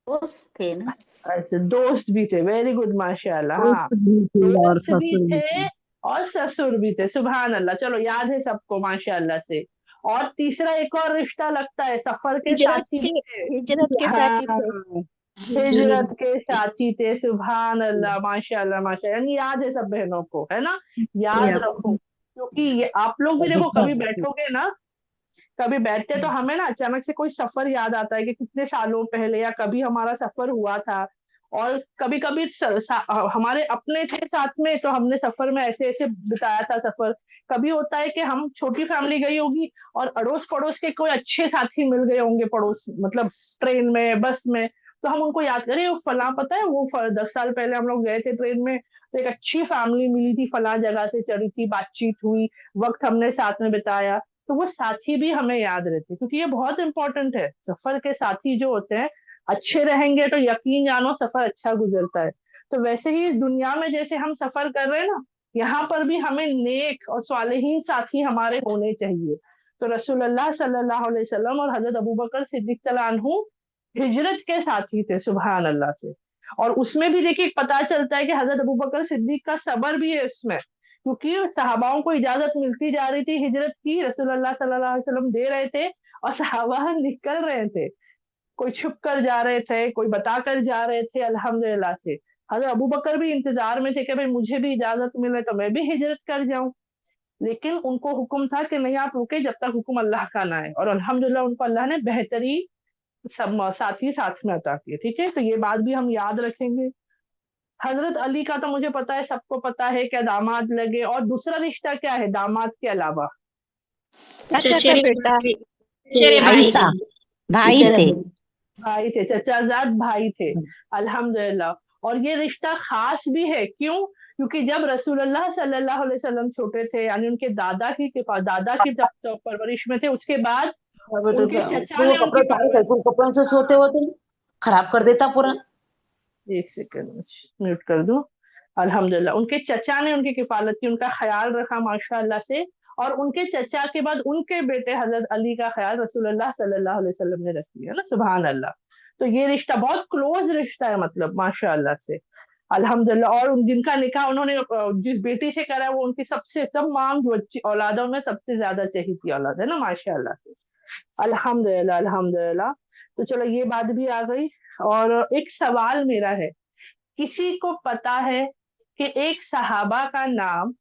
दोस्त थे ना। अच्छा, दोस्त भी थे, वेरी गुड माशाअल्लाह। हाँ, और दोस्त भी ससुर भी थे थे। और ससुर भी थे, सुभान अल्लाह। चलो, याद है सबको माशाअल्लाह से। और तीसरा एक और रिश्ता लगता है, सफर के हिजरत साथी के भी थे। हिजरत के साथी थे। हाँ, हिजरत के साथी थे, सुभान अल्लाह माशाअल्लाह माशाअल्लाह। यानी याद है सब बहनों को, है ना, याद रखो। क्योंकि ये आप लोग भी देखो, कभी बैठोगे ना, कभी बैठते तो हमें ना अचानक से कोई सफर याद आता है कि कितने सालों पहले या कभी हमारा सफर हुआ था। और कभी कभी हमारे अपने थे साथ में, तो हमने सफर में ऐसे ऐसे बिताया था सफर। कभी होता है कि हम छोटी फैमिली गई होगी और अड़ोस पड़ोस के कोई अच्छे साथी मिल गए होंगे, पड़ोस मतलब ट्रेन में, बस में। तो हम उनको याद करें, वो फलां, पता है वो 10 साल पहले हम लोग गए थे ट्रेन में, तो एक अच्छी फैमिली मिली थी, फलां जगह से चढ़ी थी, बातचीत हुई, वक्त हमने साथ में बिताया। तो वो साथी भी हमें याद रहते हैं, क्योंकि ये बहुत इंपॉर्टेंट है। सफर के साथी जो होते हैं अच्छे रहेंगे तो यकीन जानो सफर अच्छा गुजरता है। तो वैसे ही इस दुनिया में जैसे हम सफर कर रहे हैं ना, यहाँ पर भी हमें नेक और सालेहीन साथी हमारे होने चाहिए। तो रसूलुल्लाह सल्लल्लाहु अलैहि वसल्लम और हजरत अबू बकर सिद्दीक तआला अन्हु हिजरत के साथी थे, सुभान अल्लाह से। और उसमें भी देखिए पता चलता है कि हजरत अबू बकर सिद्दीक का सबर भी है इसमें, क्योंकि सहाबाओं को इजाजत मिलती जा रही थी हिजरत की, रसूलुल्लाह सल्लल्लाहु अलैहि वसल्लम दे रहे थे और सहाबा निकल रहे थे। कोई छुप कर जा रहे थे, कोई बता कर जा रहे थे, अल्हम्दुलिल्लाह से। हजरत अबू बकर भी इंतजार में थे कि भाई मुझे भी इजाजत मिले तो मैं भी हिजरत कर जाऊं। लेकिन उनको हुक्म था कि नहीं, आप रुके जब तक हुक्म अल्लाह का ना आए। और अल्हम्दुलिल्लाह उनको अल्लाह ने बेहतरी सब साथी साथ में अता किए। ठीक है, तो ये बात भी हम याद रखेंगे। हजरत अली का तो मुझे पता है, सबको पता है क्या दामाद लगे। और दूसरा रिश्ता क्या है दामाद के अलावा? चाचा का चचेरे बेटा। भाई। चचेरे भाई भाई। था, भाई थे। भाई थे, चचाजाद भाई थे, अल्हम्दुलिल्लाह। और ये रिश्ता खास भी है, क्यों? क्योंकि जब रसूलुल्लाह सल्लल्लाहु अलैहि वसल्लम छोटे थे, यानी उनके दादा की जब तो परवरिश में थे, उसके बाद उनके चचा वो ने कपड़े उनकी उतारे थे, परवरिश। तू कपड़ों से सोते होते खराब कर देता पूरा। एक सेकंड, म्यूट कर दूं। अल्हम्दुलिल्लाह, उनके चचा ने उनकी किफालत की, उनका ख्याल रखा माशाअल्लाह से। और उनके चचा के बाद उनके बेटे हजरत अली का ख्याल रसूलुल्लाह सल्लल्लाहु अलैहि वसल्लम ने रख लिया ना, सुभान अल्लाह। तो ये रिश्ता बहुत क्लोज रिश्ता है, मतलब माशाअल्लाह से, अल्हम्दुलिल्लाह। और जिनका निकाह उन्होंने जिस बेटी से करा, वो उनकी सबसे तमाम औलादों में सबसे ज्यादा चहेती औलाद है ना, माशाअल्लाह से। अल्हम्दुलिल्लाह अल्हम्दुलिल्लाह। तो चलो, ये बात भी आ गई। और एक सवाल मेरा है, किसी को पता है कि एक सहाबा का नाम,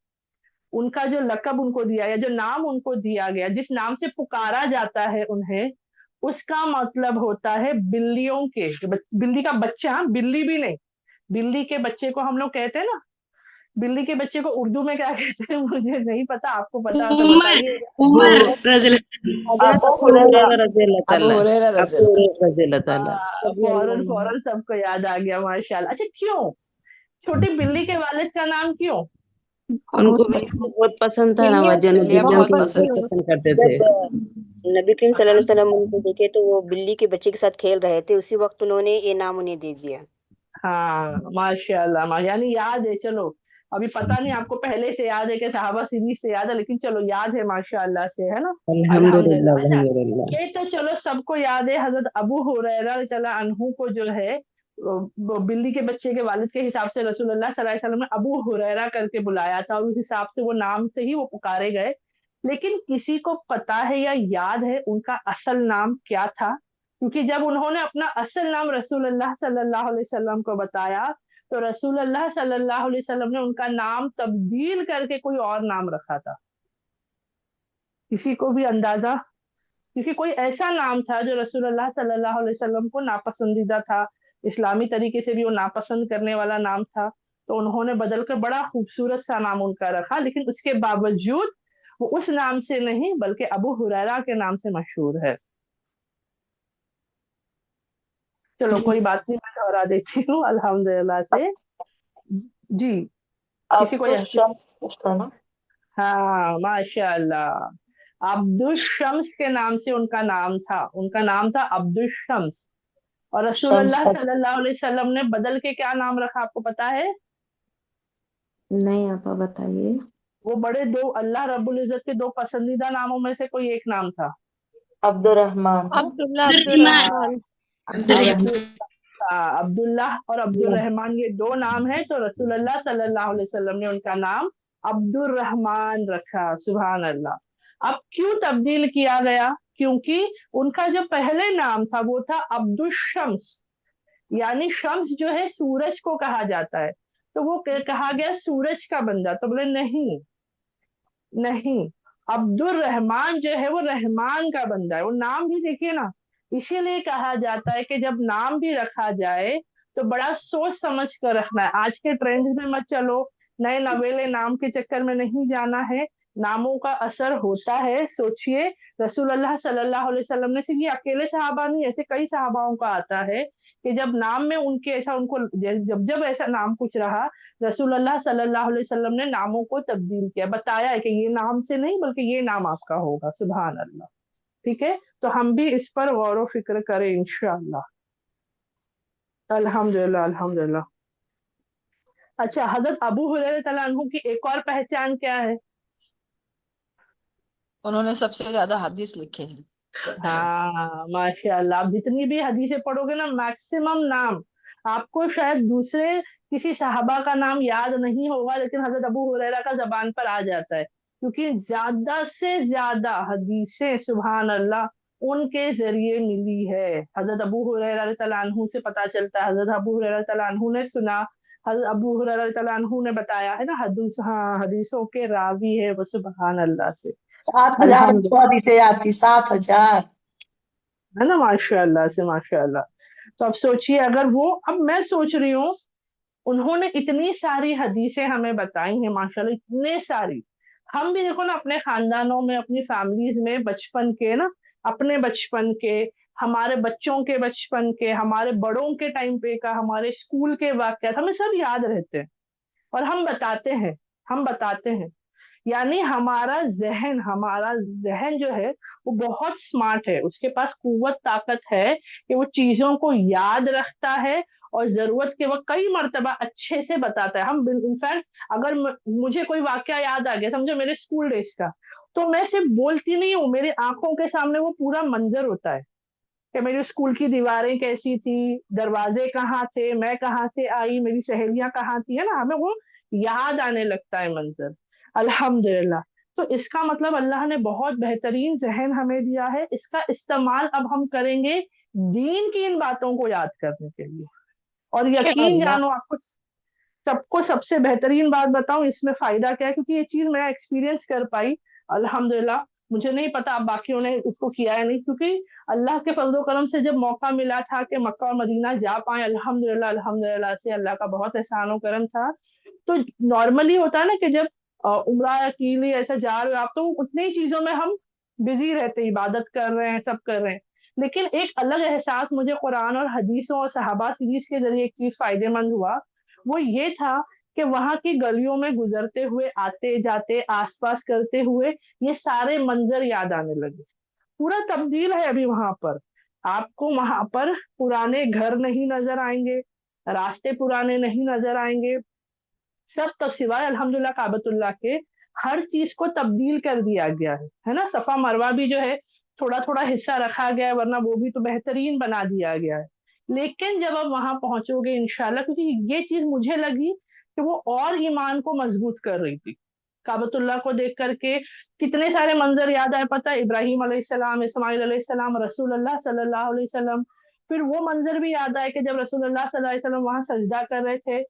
उनका जो लकब उनको दिया गया, जो नाम उनको दिया गया, जिस नाम से पुकारा जाता है उन्हें, उसका मतलब होता है बिल्लियों के, बिल्ली का बच्चा, बिल्ली भी नहीं, बिल्ली के बच्चे को हम लोग कहते हैं ना, बिल्ली के बच्चे को उर्दू में क्या कहते हैं मुझे नहीं पता, आपको पता हो तो उमर बताइएगा। उमर रज़ी हजरत अबू अबू हुरैरा हुरैरा रज़ी अल्लाह अबू ताला, हुरैरा रज़ी अबू अल्लाह हुरैरा रज़ी अल्लाह ताला। फौरन फौरन सबको याद आ गया, माशाल्लाह। अच्छा, क्यों छोटी बिल्ली के वालिद का नाम क्यों? उनको बहुत बिल्ली पसंद, को बहुत पसंद था बिल्लियों नवाजा से नबी बिल्लियाँ जी बहुत उनकी मोहब्बत पसंद बहुत क्यों? थी। पसंद करते थे। जब नबी करीम सल्लल्लाहु अलैहि वसल्लम उनको देखे तो वो बिल्ली के बच्चे के साथ खेल रहे थे, उसी वक्त उन्होंने ये नाम उन्हें दे दिया। हाँ माशाल्लाह, यानी याद है। चलो, अभी पता नहीं आपको पहले से याद है कि सहाबा सीरीज से याद है, लेकिन चलो याद है माशाल्लाह से, है ना। अल्हम्दुलिल्लाह अल्हम्दुलिल्लाह। अच्छा, अल्हम्दुलिल्लाह। ये तो चलो सबको याद है, हजरत अबू हुरैरा रज़ियल्लाहु अन्हु को जो है वो बिल्ली के बच्चे के वालिद के हिसाब से रसूलुल्लाह सल्लल्लाहु अलैहि वसल्लम ने अबू हुरैरा करके बुलाया था, और उस हिसाब से वो नाम से ही वो पुकारे गए। लेकिन किसी को पता है या याद है उनका असल नाम क्या था? क्योंकि जब उन्होंने अपना असल नाम रसूलुल्लाह सल्लल्लाहु अलैहि वसल्लम को बताया, तो रसूलुल्लाह सल्लल्लाहु अलैहि वसल्लम ने उनका नाम तब्दील करके कोई और नाम रखा था। किसी को भी अंदाजा? क्योंकि कोई ऐसा नाम था जो रसूलुल्लाह सल्लल्लाहु अलैहि वसल्लम को नापसंदीदा था, इस्लामी तरीके से भी वो नापसंद करने वाला नाम था, तो उन्होंने बदल कर बड़ा खूबसूरत सा नाम उनका रखा। लेकिन उसके बावजूद वो उस नाम से नहीं बल्कि अबू हुरैरा के नाम से मशहूर है। चलो कोई बात नहीं, मैं दोहरा देती हूँ अल्हम्दुलिल्लाह से। जी, किसी को अब्दुल शम्स कुछ था ना। हाँ माशाल्लाह, अब्दुल शम्स के नाम से उनका नाम था, उनका नाम था अब्दुल शम्स। और शम्स रसूलुल्लाह सल्लल्लाहु अलैहि वसल्लम ने बदल के क्या नाम रखा, आपको पता है? नहीं, आप बताइए। वो बड़े दो अल्लाह रब्बुल इज्जत के दो पसंदीदा नामों में से कोई एक नाम था। अब्दुल रहमान ना। Abdullah Abdurrahman Abdurrahman. Abdurrahman Abdul Abdullah और अब्दुल रहमान, ये दो नाम है, तो रसूलुल्लाह सल्लल्लाहु अलैहि वसल्लम ने उनका नाम अब्दुल रहमान रखा। सुभान अल्लाह। अब क्यों तब्दील किया गया? क्योंकि उनका जो पहले नाम था वो था अब्दुल शम्स, यानी शम्स जो है सूरज को कहा जाता है, तो वो कहा गया सूरज का बंदा। तो बोले नहीं नहीं, अब्दुल रहमान जो है वो रहमान का बंदा है। वो नाम भी देखिए ना, इसीलिए कहा जाता है कि जब नाम भी रखा जाए तो बड़ा सोच समझ कर रखना है। आज के ट्रेंड में मत चलो, नए नवेले नाम के चक्कर में नहीं जाना है। नामों का असर होता है, सोचिए। रसूलुल्लाह सल्लल्लाहु अलैहि वसल्लम ने, सिर्फ ये अकेले सहाबा नहीं, ऐसे कई सहाबाओं का आता है कि जब नाम में उनके ऐसा उनको जब जब ऐसा नाम कुछ रहा, रसूलुल्लाह सल्लल्लाहु अलैहि वसल्लम ने नामों को तब्दील किया, बताया है कि ये नाम से नहीं बल्कि ये नाम आपका होगा। सुभान अल्लाह। ठीक है, तो हम भी इस पर गौर व फिक्र करें इंशाअल्लाह। अल्हम्दुलिल्लाह अल्हम्दुलिल्लाह। अच्छा, हजरत अबू हुरैरा तआला अन्हु की एक और पहचान क्या है? उन्होंने सबसे ज्यादा हदीस लिखे हैं। हाँ माशाल्लाह, आप जितनी भी हदीसें पढ़ोगे ना, मैक्सिमम नाम आपको शायद दूसरे किसी सहाबा का नाम याद नहीं होगा, लेकिन हजरत अबू हुरैरा का जबान पर आ जाता है, क्योंकि ज्यादा से ज्यादा हदीसें सुभान अल्लाह उनके जरिए मिली है। हजरत अबू हुरैरा रज़ियल्लाहु अन्हु से पता चलता है, हजरत अबू हुरैरा रज़ियल्लाहु अन्हु ने सुना, हजरत अबू हुरैरा रज़ियल्लाहु अन्हु ने बताया, है ना। हदीस, हाँ, हदीसों के रावी है वो, सुभान अल्लाह से। 7,000 अल्हम्दुलिल्लाह, हमको हदीसें याद थी, 7,000। है ना, माशाल्लाह से माशाल्लाह। तो अब सोचिए, अगर वो, अब मैं सोच रही हूँ, उन्होंने इतनी सारी हदीसें हमें बताई हैं माशाल्लाह, इतने सारी। हम भी देखो ना अपने खानदानों में, अपनी फैमिलीज में बचपन के ना, अपने बचपन के, हमारे बच्चों के बचपन के, हमारे बड़ों के टाइम पे का, हमारे स्कूल के वाकयात हमें सब याद रहते हैं, और हम बताते हैं। यानी हमारा जहन जो है वो बहुत स्मार्ट है, उसके पास कुव्वत ताकत है कि वो चीजों को याद रखता है, और जरूरत के वक्त कई मर्तबा अच्छे से बताता है। हम इनफैक्ट, अगर मुझे कोई वाकया याद आ गया, समझो मेरे स्कूल डेज का, तो मैं सिर्फ बोलती नहीं हूँ, मेरी आंखों के सामने वो पूरा मंजर होता है कि मेरे स्कूल की दीवारें कैसी थी, दरवाजे कहाँ थे, मैं कहाँ से आई, मेरी सहेलियां कहाँ थी, है ना, हमें वो याद आने लगता है मंजर। अल्हम्दुलिल्लाह। तो इसका मतलब अल्लाह ने बहुत बेहतरीन जहन हमें दिया है, इसका इस्तेमाल अब हम करेंगे दीन की इन बातों को याद करने के लिए। और यकीन इंशाअल्लाह। जानो, आपको सबको सबसे बेहतरीन बात बताऊं इसमें फायदा क्या है, क्योंकि ये चीज मैं एक्सपीरियंस कर पाई अल्हम्दुलिल्लाह। मुझे नहीं पता अब बाकियों ने इसको किया है नहीं, क्योंकि अल्लाह के फजल करम से जब मौका मिला था कि मक्का और मदीना जा पाए, अल्हम्दुलिल्लाह अल्हम्दुलिल्लाह से अल्लाह का बहुत एहसान और करम था। तो नॉर्मली होता है ना कि जब उम्रा के लिए ऐसा जा रहे हो आप, तो उतनी ही चीजों में हम बिजी रहते हैं, इबादत कर रहे हैं, सब कर रहे हैं। लेकिन एक अलग एहसास मुझे कुरान और हदीसों और सहाबा सीरीज के जरिए एक चीज फायदेमंद हुआ, वो ये था कि वहां की गलियों में गुजरते हुए, आते जाते, आसपास करते हुए, ये सारे मंजर याद आने लगे। पूरा तब्दील है अभी वहां पर। आपको वहां पर पुराने घर नहीं नजर आएंगे, रास्ते पुराने नहीं नजर आएंगे, सब तो सिवाय अल्हम्दुलिल्लाह काबतुल्लाह के हर चीज को तब्दील कर दिया गया है ना। सफा मरवा भी जो है थोड़ा थोड़ा हिस्सा रखा गया है, वरना वो भी तो बेहतरीन बना दिया गया है। लेकिन जब आप वहां पहुंचोगे इंशाल्लाह, क्योंकि ये चीज मुझे लगी कि वो और ईमान को मजबूत कर रही थी। काबतुल्लाह को देख करके कितने सारे मंजर याद आए, पता है, इब्राहिम अलैहिस्सलाम, इस्माइल अलैहिस्सलाम, रसूलुल्लाह सल्लल्लाहु अलैहि वसल्लम। फिर वो मंजर भी याद आए कि जब रसूलुल्लाह सल्लल्लाहु अलैहि वसल्लम वहां सजदा कर रहे थे,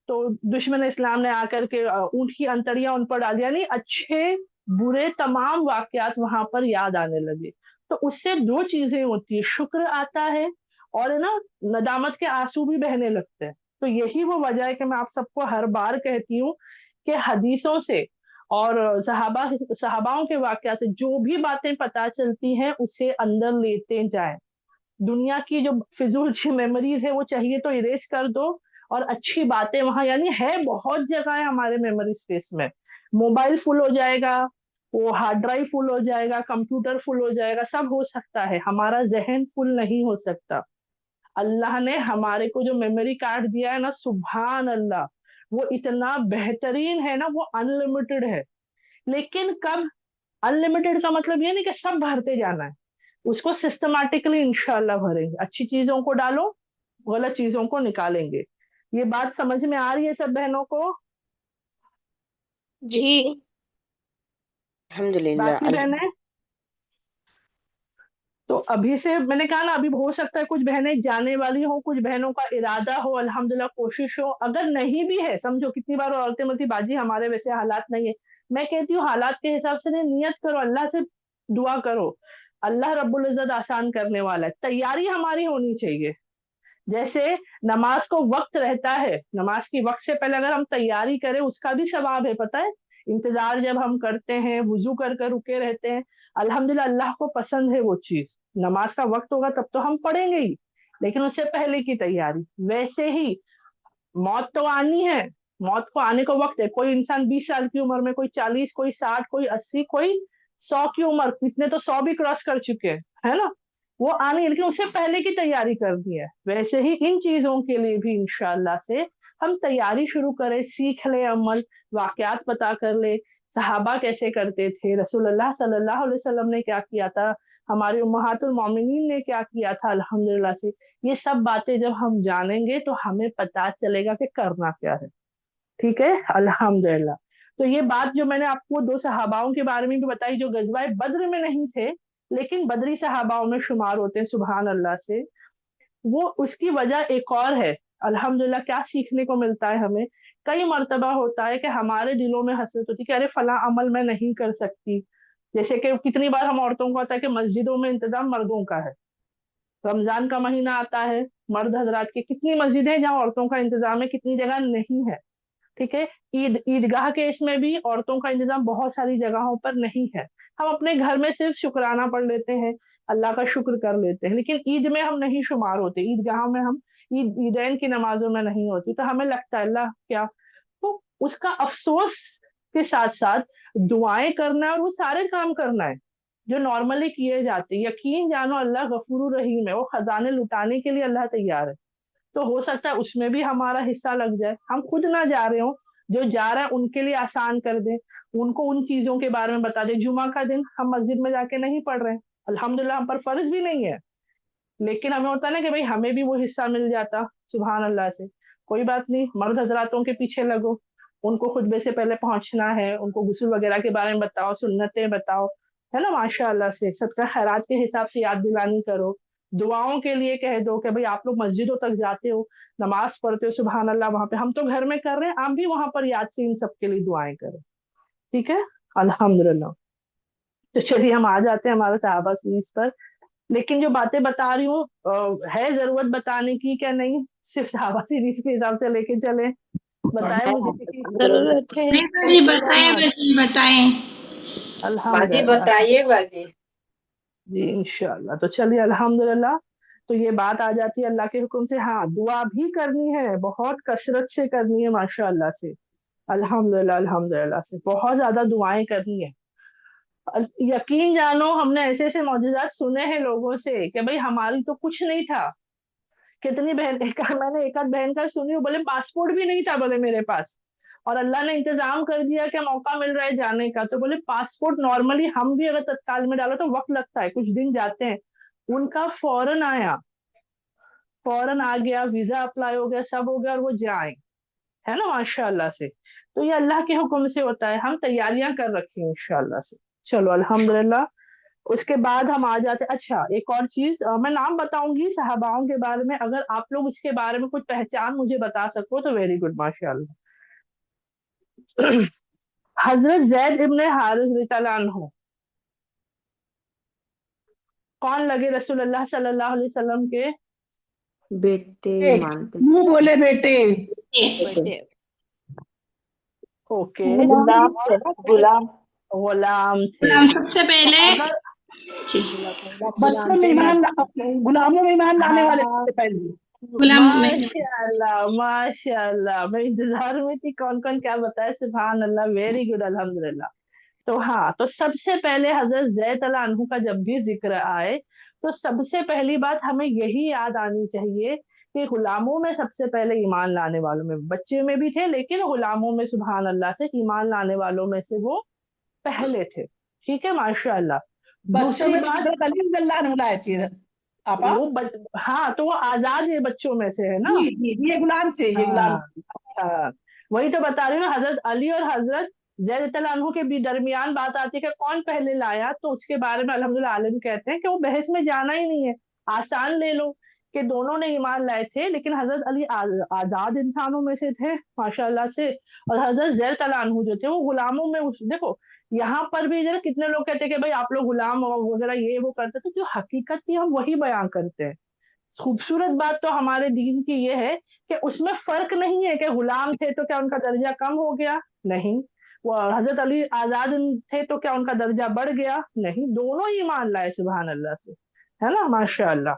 तो दुश्मन इस्लाम ने आकर के ऊंट की अंतड़ियां उन पर डाल, यानी अच्छे बुरे तमाम वाकयात वहां पर याद आने लगे। तो उससे दो चीजें होती है, शुक्र आता है और है ना, नदामत के आंसू भी बहने लगते हैं। तो यही वो वजह है कि मैं आप सबको हर बार कहती हूँ कि हदीसों से और सहाबाओं के वाकयात से जो भी बातें पता चलती हैं उसे अंदर लेते जाएं। दुनिया की जो फिजूल सी मेमोरीज है वो चाहिए तो इरेज कर दो, और अच्छी बातें वहां, यानी है बहुत जगह है हमारे मेमोरी स्पेस में। मोबाइल फुल हो जाएगा, वो हार्ड ड्राइव फुल हो जाएगा, कंप्यूटर फुल हो जाएगा, सब हो सकता है, हमारा जहन फुल नहीं हो सकता। अल्लाह ने हमारे को जो मेमोरी कार्ड दिया है ना, सुभान अल्लाह, वो इतना बेहतरीन है ना, वो अनलिमिटेड है। लेकिन कब, अनलिमिटेड का मतलब ये नहीं कि सब भरते जाना है, उसको सिस्टमैटिकली इंशाल्लाह भरेंगे। अच्छी चीजों को डालो, गलत चीजों को निकालेंगे। ये बात समझ में आ रही है सब बहनों को? जी अल्हम्दुलिल्लाह बाकी बहनें, तो अभी से मैंने कहा ना, अभी हो सकता है कुछ बहनें जाने वाली हो, कुछ बहनों का इरादा हो, अल्हम्दुलिल्लाह कोशिश हो। अगर नहीं भी है, समझो कितनी बार औरतें बोलती बाजी हमारे वैसे हालात नहीं है, मैं कहती हूँ हालात के हिसाब से नहीं, नियत करो, अल्लाह से दुआ करो, अल्लाह रब्बुल इज्जत आसान करने वाला है। तैयारी हमारी होनी चाहिए। जैसे नमाज को वक्त रहता है, नमाज की वक्त से पहले अगर हम तैयारी करें उसका भी सवाब है, पता है। इंतजार जब हम करते हैं, वुजू कर कर रुके रहते हैं, अल्हम्दुलिल्लाह अल्लाह को पसंद है वो चीज। नमाज का वक्त होगा तब तो हम पढ़ेंगे ही, लेकिन उससे पहले की तैयारी। वैसे ही मौत तो आनी है, मौत को आने को वक्त है। कोई इंसान 20 साल की उम्र में, कोई 40, कोई 60, कोई 80, कोई 100 की उम्र, कितने तो 100 भी क्रॉस कर चुके हैं, है ना। वो आनी है, लेकिन उससे पहले की तैयारी करनी है। वैसे ही इन चीजों के लिए भी इंशाअल्लाह से हम तैयारी शुरू करें, सीख ले अमल, वाकयात पता कर ले, सहाबा कैसे करते थे, रसूलुल्लाह सल्लल्लाहु अलैहि वसल्लम ने क्या किया था, हमारे उम्महातुल मोमिनीन ने क्या किया था, अल्हम्दुलिल्लाह से। ये सब बातें जब हम जानेंगे तो हमें पता चलेगा कि करना क्या है। ठीक है, अल्हम्दुलिल्लाह। तो ये बात जो मैंने आपको दो सहाबाओं के बारे में भी बताई, जो गजवाए बद्र में नहीं थे लेकिन बदरी सहाबाओं में शुमार होते हैं, सुभान अल्लाह से, वो उसकी वजह एक और है। अल्हम्दुलिल्लाह क्या सीखने को मिलता है हमें। कई मर्तबा होता है कि हमारे दिलों में हसरत होती है कि अरे फला अमल मैं नहीं कर सकती। जैसे कि कितनी बार हम औरतों को आता है कि मस्जिदों में इंतजाम मर्दों का है, रमजान का महीना आता है, मर्द हजरात की कितनी मस्जिदें हैं जहाँ औरतों का इंतजाम है, कितनी जगह नहीं है। ठीक है, ईदगाह के इसमें भी औरतों का इंतजाम बहुत सारी जगहों पर नहीं है। हम अपने घर में सिर्फ शुक्राना पढ़ लेते हैं, अल्लाह का शुक्र कर लेते हैं, लेकिन ईद में हम नहीं शुमार होते, ईदगाह में हम, ईदैन की नमाजों में नहीं होती। तो हमें लगता है अल्लाह क्या, तो उसका अफसोस के साथ साथ दुआएं करना है और वो सारे काम करना है जो नॉर्मली किए जाते हैं। यकीन जानो अल्लाह गफूर रहीम है, वो खजाने लुटाने के लिए अल्लाह तैयार है। तो हो सकता है उसमें भी हमारा हिस्सा लग जाए, हम खुद ना जा रहे हो, जो जा रहा है उनके लिए आसान कर दे, उनको उन चीजों के बारे में बता दे। जुमा का दिन हम मस्जिद में जाके नहीं पढ़ रहे हैं, अल्हम्दुलिल्लाह हम पर फर्ज भी नहीं है, लेकिन हमें होता है ना कि भाई हमें भी वो हिस्सा मिल जाता, सुभान अल्लाह से। कोई बात नहीं, मर्द हजरातों के पीछे लगो, उनको खुतबे से पहले पहुंचना है, उनको गुस्ल वगैरह के बारे में बताओ, सुन्नतें बताओ, है ना, माशाअल्लाह से सदका खैरात के हिसाब से याद दिलानी करो। दुआओं के लिए कह दो कि भाई आप लोग मस्जिदों तक जाते हो, नमाज पढ़ते हो, सुभान अल्लाह, वहां पे हम तो घर में कर रहे हैं, आप भी वहां पर याद से इन सब के लिए दुआएं करें। ठीक है, अल्हम्दुलिल्लाह। तो चलिए हम आ जाते हैं हमारे सहाबा सीरीज पर। लेकिन जो बातें बता रही हूँ है जरूरत बताने की क्या नहीं, सिर्फ सहाबा सीरीज के हिसाब से लेके चले, बताए मुझे किसी जरूरत है। नहीं बाजी, बताएं बाजी, बताएं। बाजी अल्हम्दुलिल्लाह बताइए बाजी। जी इंशाल्लाह। तो चलिए अल्हम्दुलिल्लाह, तो ये बात आ जाती है अल्लाह के हुक्म से। हाँ, दुआ भी करनी है, बहुत कसरत से करनी है माशाअल्लाह से, अल्हम्दुलिल्लाह अल्हम्दुलिल्लाह से बहुत ज्यादा दुआएं करनी है। यकीन जानो हमने ऐसे ऐसे मौजूदात सुने हैं लोगों से कि भाई हमारी तो कुछ नहीं था। कितनी बहन मैंने एक आध बहन का सुनी हूँ, बोले पासपोर्ट भी नहीं था बोले मेरे पास, और अल्लाह ने इंतजाम कर दिया कि मौका मिल रहा है जाने का। तो बोले पासपोर्ट नॉर्मली हम भी अगर तत्काल में डालो तो वक्त लगता है, कुछ दिन जाते हैं, उनका फौरन आया, फौरन आ गया, वीजा अप्लाई हो गया, सब हो गया और वो जाए, है ना माशाअल्लाह से। तो ये अल्लाह के हुक्म से होता है, हम तैयारियां कर रखी हैं इंशाअल्लाह से। चलो अल्हम्दुलिल्लाह। उसके बाद हम आ जाते, अच्छा एक और चीज, मैं नाम बताऊंगी सहाबाओं के बारे में, अगर आप लोग इसके बारे में कुछ पहचान मुझे बता सको तो वेरी गुड माशाअल्लाह। हजरत जैद इब्ने हारिस रज़ियल्लाहु अन्हु कौन लगे रसूलुल्लाह सल्लल्लाहु अलैहि वसल्लम के बेटे एक मानते मुंह बोले बेटे। बेटे ओके, गुलाम थे, गुलाम। गुलाम थे। गुलाम सबसे पहले अगर जी, बच्चों में ईमान गुलामों में ईमान लाने वाले हाँ सबसे पहले। गुलाम में माशाल्लाह माशाल्लाह, मैं इंतजार में थी कौन कौन क्या बताए, सुभान अल्लाह, वेरी गुड अल्हम्दुलिल्लाह। तो हाँ, तो सबसे पहले हजरत जैद अल्लाह अन्हु का जब भी जिक्र आए तो सबसे पहली बात हमें यही याद आनी चाहिए कि गुलामों में सबसे पहले ईमान लाने वालों में, बच्चे में भी थे लेकिन गुलामों में सुभान अल्लाह से ईमान लाने वालों में से वो पहले थे। ठीक है माशाअल्लाह। बच्चों दूसरी में तो बात, हजरत अली रज़ियल्लाहु अन्हु लाए थे आपा। हाँ तो वो आजाद ये बच्चों में से है ना। जी जी, ये गुलाम थे, ये गुलाम। हाँ हाँ, वही तो बता रही हूँ ना, हजरत अली और हजरत जैद रज़ियल्लाहु अन्हु के भी दरमियान बात आती है कि कौन पहले लाया, तो उसके बारे में अल्हम्दुलिल्लाह आलिम कहते हैं कि वो बहस में जाना ही नहीं है, आसान ले लो कि दोनों ने ईमान लाए थे, लेकिन हजरत अली आजाद इंसानों में से थे माशाल्लाह से, और हजरत जैद रज़ियल्लाहु अन्हु जो थे वो गुलामों में देखो यहाँ पर भी जरा कितने लोग कहते हैं कि भाई आप लोग गुलाम वगैरह ये वो करते, तो जो हकीकत थी हम वही बयान करते हैं। खूबसूरत बात तो हमारे दीन की ये है कि उसमें फर्क नहीं है कि गुलाम थे तो क्या उनका दर्जा कम हो गया, नहीं। वो हजरत अली आजाद थे तो क्या उनका दर्जा बढ़ गया, नहीं, दोनों ही मान लाए सुभान अल्लाह से, है ना माशाअल्लाह।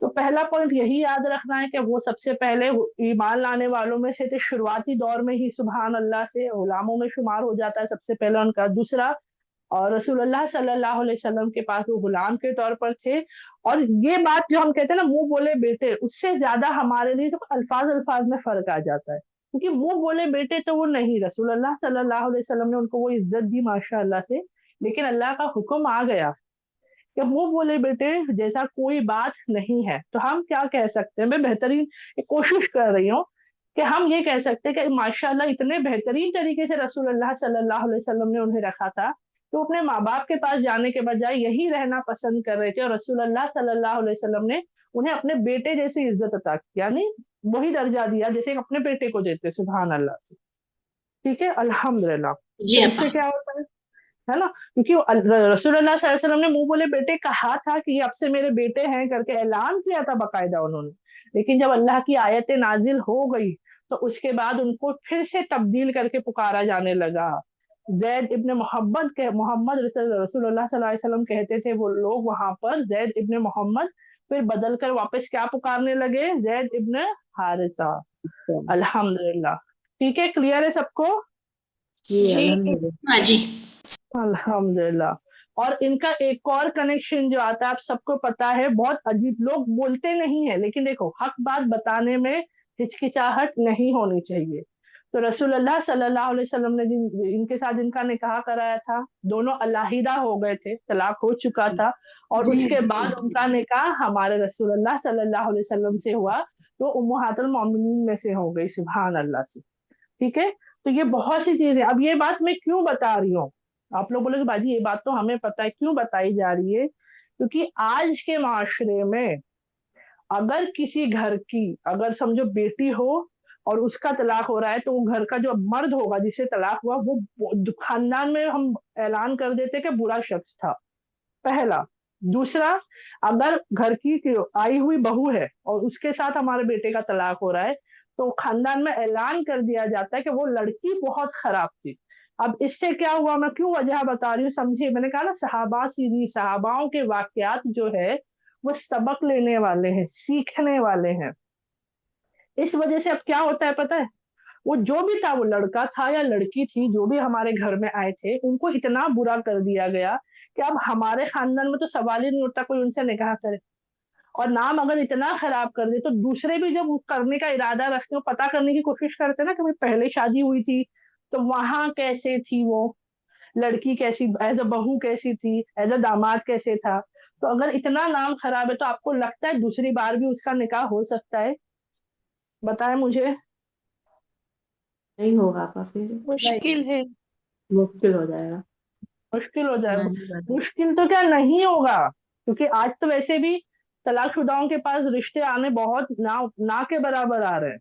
तो पहला पॉइंट यही याद रखना है कि वो सबसे पहले ईमान लाने वालों में से थे, शुरुआती दौर में ही सुभान अल्लाह से गुलामों में शुमार हो जाता है सबसे पहले उनका। दूसरा, और रसूलुल्लाह सल्लल्लाहु अलैहि वसल्लम के पास वो गुलाम के तौर पर थे। और ये बात जो हम कहते हैं ना मुंह बोले बेटे, उससे ज्यादा हमारे लिए तो अल्फाज अल्फाज में फर्क आ जाता है, क्योंकि मुंह बोले बेटे तो वो नहीं, रसूलुल्लाह सल्लल्लाहु अलैहि वसल्लम ने उनको वो इज्जत दी माशाअल्लाह से, लेकिन अल्लाह का हुक्म आ गया कि मुंह बोले बेटे जैसा कोई बात नहीं है। तो हम क्या कह सकते हैं, मैं बेहतरीन कोशिश कर रही हूँ कि हम ये कह सकते हैं कि माशाल्लाह इतने बेहतरीन तरीके से रसूलुल्लाह सल्लल्लाहु अलैहि वसल्लम ने उन्हें रखा था, तो अपने माँ बाप के पास जाने के बजाय यही रहना पसंद कर रहे थे, और रसूलुल्लाह सल्लल्लाहु अलैहि वसल्लम ने उन्हें अपने बेटे जैसी इज्जत अता की, यानी वही दर्जा दिया जैसे अपने बेटे को देते, सुभान अल्लाह से। ठीक है अल्हम्दुलिल्लाह। जी तो अपा। इससे क्या होता है ना, क्योंकि रसूलुल्लाह सल्लल्लाहु अलैहि वसल्लम ने मुंह बोले बेटे कहा था कि ये अब से मेरे बेटे हैं करके ऐलान किया था बाकायदा उन्होंने, लेकिन जब अल्लाह की आयतें नाजिल हो गई तो उसके बाद उनको फिर से तब्दील करके पुकारा जाने लगा। जैद इब्ने मोहम्मद के मोहम्मद रसूलुल्लाह सल्लल्लाहु अलैहि वसल्लम कहते थे वो लोग वहां पर, जैद इब्ने मोहम्मद, फिर बदल कर वापस क्या पुकारने लगे, जैद इब्ने हारिसा। अल्हम्दुलिल्लाह। ठीक है, क्लियर है सबको। जी जी अल्हम्दुलिल्लाह। हाँ जी। अल्हम्दुलिल्लाह। और इनका एक और कनेक्शन जो आता है आप सबको पता है, बहुत अजीब, लोग बोलते नहीं है लेकिन देखो हक बात बताने में हिचकिचाहट नहीं होनी चाहिए। तो रसूलुल्लाह सल्लल्लाहु अलैहि वसल्लम ने इनके साथ इनका निकाह कराया था, दोनों अलहिदा हो गए थे, तलाक हो चुका था, और जी उसके बाद उनका निकाह हमारे रसूलुल्लाह सल्लल्लाहु अलैहि वसल्लम से हुआ, तो उम्महातुल मोमिनीन में से हो गई सुभान अल्लाह से। ठीक है, तो ये बहुत सी चीजें, अब ये बात मैं क्यों बता रही हूँ, आप लोग बोले बाजी ये बात तो हमें पता है, क्यों बताई जा रही है, क्योंकि आज के माशरे में अगर किसी घर की, अगर समझो बेटी हो और उसका तलाक हो रहा है, तो वो घर का जो मर्द होगा जिससे तलाक हुआ, वो खानदान में हम ऐलान कर देते कि बुरा शख्स था, पहला। दूसरा, अगर घर की आई हुई बहू है और उसके साथ हमारे बेटे का तलाक हो रहा है, तो खानदान में ऐलान कर दिया जाता है कि वो लड़की बहुत खराब थी। अब इससे क्या हुआ, मैं क्यों वजह बता रही हूँ, समझिए। मैंने कहा ना, सहाबाओं के वाकयात जो है वो सबक लेने वाले हैं, सीखने वाले हैं। इस वजह से अब क्या होता है पता है, वो जो भी था, वो लड़का था या लड़की थी, जो भी हमारे घर में आए थे, उनको इतना बुरा कर दिया गया कि अब हमारे खानदान में तो सवाल ही नहीं उठता कोई उनसे निकाह करे। और नाम अगर इतना खराब कर दे, तो दूसरे भी जब करने का इरादा रखते हो, पता करने की कोशिश करते ना कि भाई पहले शादी हुई थी तो वहां कैसे थी वो लड़की, कैसी एज अ बहू कैसी थी, एज अ दामाद कैसे था। तो अगर इतना नाम खराब है, तो आपको लगता है दूसरी बार भी उसका निकाह हो सकता है? बताएं मुझे। नहीं होगा आपा, फिर मुश्किल है। मुश्किल हो जाएगा। मुश्किल हो जाएगा। नहीं बता। मुश्किल तो क्या, नहीं होगा, क्योंकि आज तो वैसे भी तलाकशुदाओं के पास रिश्ते आने बहुत ना के बराबर आ रहे हैं,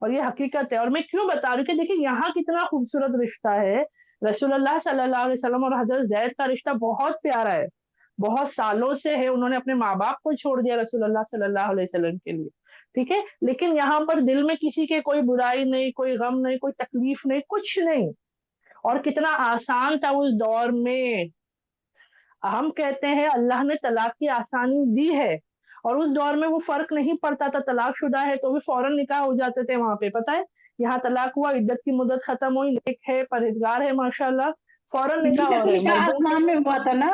और ये हकीकत है। और मैं क्यों बता रही हूँ कि देखिए यहाँ कितना खूबसूरत रिश्ता है। रसूलुल्लाह सल्लल्लाहु अलैहि वसल्लम और हजरत जैद का रिश्ता बहुत प्यारा है, बहुत सालों से है। उन्होंने अपने माँ बाप को छोड़ दिया रसूलुल्लाह सल्लल्लाहु अलैहि वसल्लम के लिए, ठीक है। लेकिन यहाँ पर दिल में किसी के कोई बुराई नहीं, कोई गम नहीं, कोई तकलीफ नहीं, कुछ नहीं। और कितना आसान था उस दौर में। हम कहते हैं अल्लाह ने तलाक की आसानी दी है, और उस दौर में वो फर्क नहीं पड़ता था, तलाकशुदा है तो भी फौरन निकाह हो जाते थे वहां पे, पता है। यहाँ तलाक हुआ, इद्दत की मुद्दत खत्म हुई, नेक है, परहेजगार है, माशाल्लाह, फौरन इन्हीं निकाह का हो तो रहे हैं निकाह मर्दों के। आसमान में हुआ था ना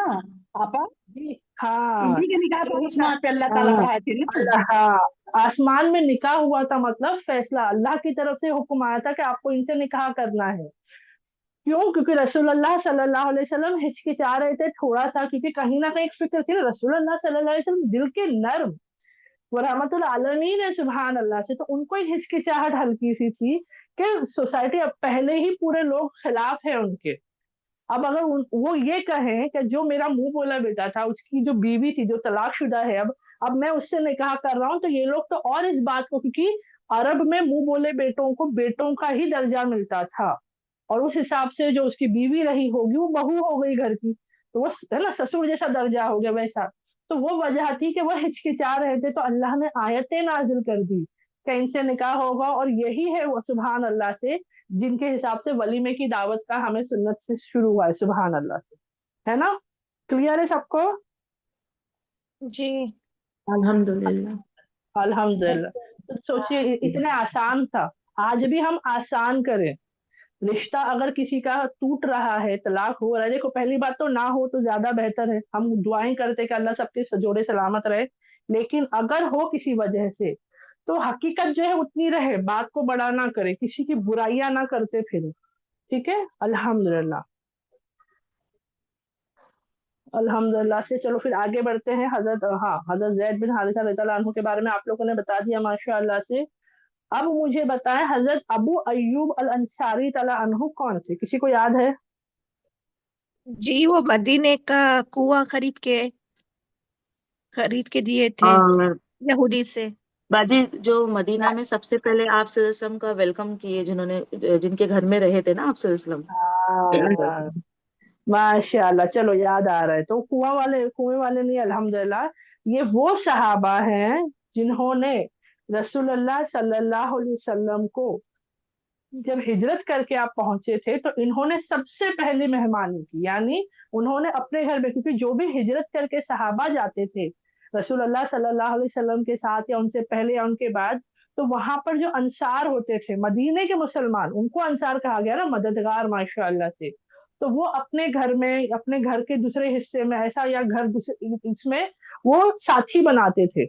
आपा। जी हाँ। इन्हीं के निकाह को तो आसमान पे अल्लाह ताला हाँ, बढ़ाए थे ना। अल्लाह, हाँ, आसमान में निकाह हुआ था, मतलब फैसला अल्लाह की तरफ से हुक्म आया था कि आपको इनसे निकाह करना है। क्यों? क्योंकि रसूलुल्लाह सल्लल्लाहु अलैहि वसल्लम हिचकिचा रहे थे थोड़ा सा, क्योंकि कहीं ना कहीं एक फिक्र थी ना, रसूलुल्लाह सल्लल्लाहु अलैहि वसल्लम दिल के नर्म, वो रहमतुल आलमीन है सुभान अल्लाह से। तो उनको एक हिचकिचाहट हल्की सी थी कि सोसाइटी अब पहले ही पूरे लोग खिलाफ है उनके। अब अगर वो ये कहें कि जो मेरा मुंह बोला बेटा था, उसकी जो बीवी थी जो तलाकशुदा है, अब मैं उससे निकाह कर रहा हूँ, तो ये लोग तो और इस बात को, क्योंकि अरब में मुंह बोले बेटों को बेटों का ही दर्जा मिलता था, और उस हिसाब से जो उसकी बीवी रही होगी वो बहू हो गई घर की, तो वो है ना ससुर जैसा दर्जा हो गया वैसा। तो वो वजह थी कि वो हिचकिचा रहे थे, तो अल्लाह ने आयतें नाजिल कर दी कि इनसे निकाह होगा। और यही है वो सुभान अल्लाह से जिनके हिसाब से वलीमे की दावत का हमें सुन्नत से शुरू हुआ है, सुभान अल्लाह से, है ना। क्लियर है सबको? जी। अल्हम्दुलिल्लाह। अल्हम्दुलिल्लाह। तो सोचिए इतने आसान था, आज भी हम आसान करें। रिश्ता अगर किसी का टूट रहा है, तलाक हो रहा है, देखो पहली बात तो ना हो तो ज्यादा बेहतर है, हम दुआएं करते कि अल्लाह सबके जोड़े सलामत रहे। लेकिन अगर हो किसी वजह से, तो हकीकत जो है उतनी रहे, बात को बड़ा ना करे, किसी की बुराइयां ना करते फिरे, ठीक है। अल्हम्दुलिल्लाह, अल्हम्दुलिल्लाह से चलो फिर आगे बढ़ते हैं। हजरत जैद बिन हारिसा रज़ियल्लाहु अन्हु के बारे में आप लोगों ने बता दिया माशाअल्लाह से। अब मुझे बताएं, हजरत अबू अय्यूब अल अंसारी तला अन्हु कौन थे? किसी को याद है? जी, वो मदीने का कुआं खरीद के दिए थे और यहूदी से। बाजी जो मदीना में सबसे पहले आप सल्लल्लाहु अलैहि वसल्लम का वेलकम किए, जिनके घर में रहे थे ना आप सल्लल्लाहु अलैहि वसल्लम। हाँ, माशाल्लाह, चलो याद आ रहा है। तो कुएं वाले नहीं, अल्हम्दुलिल्लाह। ये वो सहाबा हैं जिन्होंने रसूलुल्लाह सल्लल्लाहु अलैहि वसल्लम को, जब हिजरत करके आप पहुंचे थे, तो इन्होंने सबसे पहले मेहमानी की। यानी उन्होंने अपने घर में, क्योंकि जो भी हिजरत करके सहाबा जाते थे रसूलुल्लाह सल्लल्लाहु अलैहि वसल्लम के साथ, या उनसे पहले या उनके बाद, तो वहां पर जो अंसार होते थे मदीने के मुसलमान, उनको अंसार कहा गया ना, मददगार माशाअल्लाह से। तो वो अपने घर में, अपने घर के दूसरे हिस्से में ऐसा, या इसमें वो साथी बनाते थे।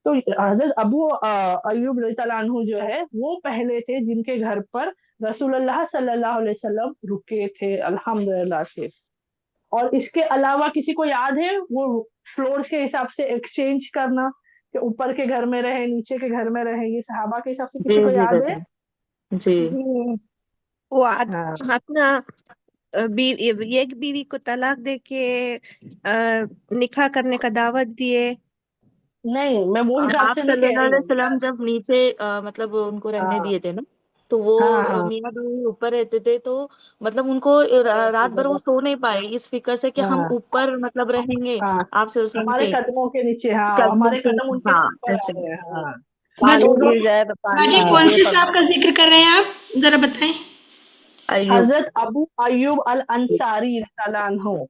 तो हजरत अबू अयूब रज़ियल्लाहु अन्हु जो है, वो पहले थे जिनके घर पर रसूलुल्लाह सल्लल्लाहु अलैहि वसल्लम रुके थे, अल्हम्दुलिल्लाह से। और इसके अलावा किसी को याद है वो फ्लोर के हिसाब से एक्सचेंज करना, कि ऊपर के घर में रहे, नीचे के घर में रहे, ये सहाबा के हिसाब से जी किसी को जी याद है? बेटा जी। जी, वो हाँ, अपना एक बीवी को तलाक दे के निकाह करने का दावत दिए। नहीं, मैं वो हिसाब आप से नहीं कह सल्लल्लाहु रही अलैहि हूँ। वसल्लम जब नीचे मतलब उनको रहने हाँ दिए थे ना, तो वो हाँ हाँ मियाँ बीवी ऊपर रहते थे, तो मतलब उनको रात भर वो सो नहीं पाए इस फिक्र से कि हम हाँ ऊपर मतलब रहेंगे हाँ, आप सल्लल्लाहु अलैहि वसल्लम हमारे के कदमों के नीचे, हाँ कदमों हमारे के। कदम उनके हाँ, सर पर आ ऐसे। रहे हैं। हाँ, तो पानी दोनों, गिर जाए तो पानी बाजी में कौन हाँ, गिरे से साहब का पड़ते। जिक्र कर रहे हैं आप, जरा बताएं। अयुब। हजरत अबू अय्यूब अल अंसारी रज़ियल्लाहु अन्हु।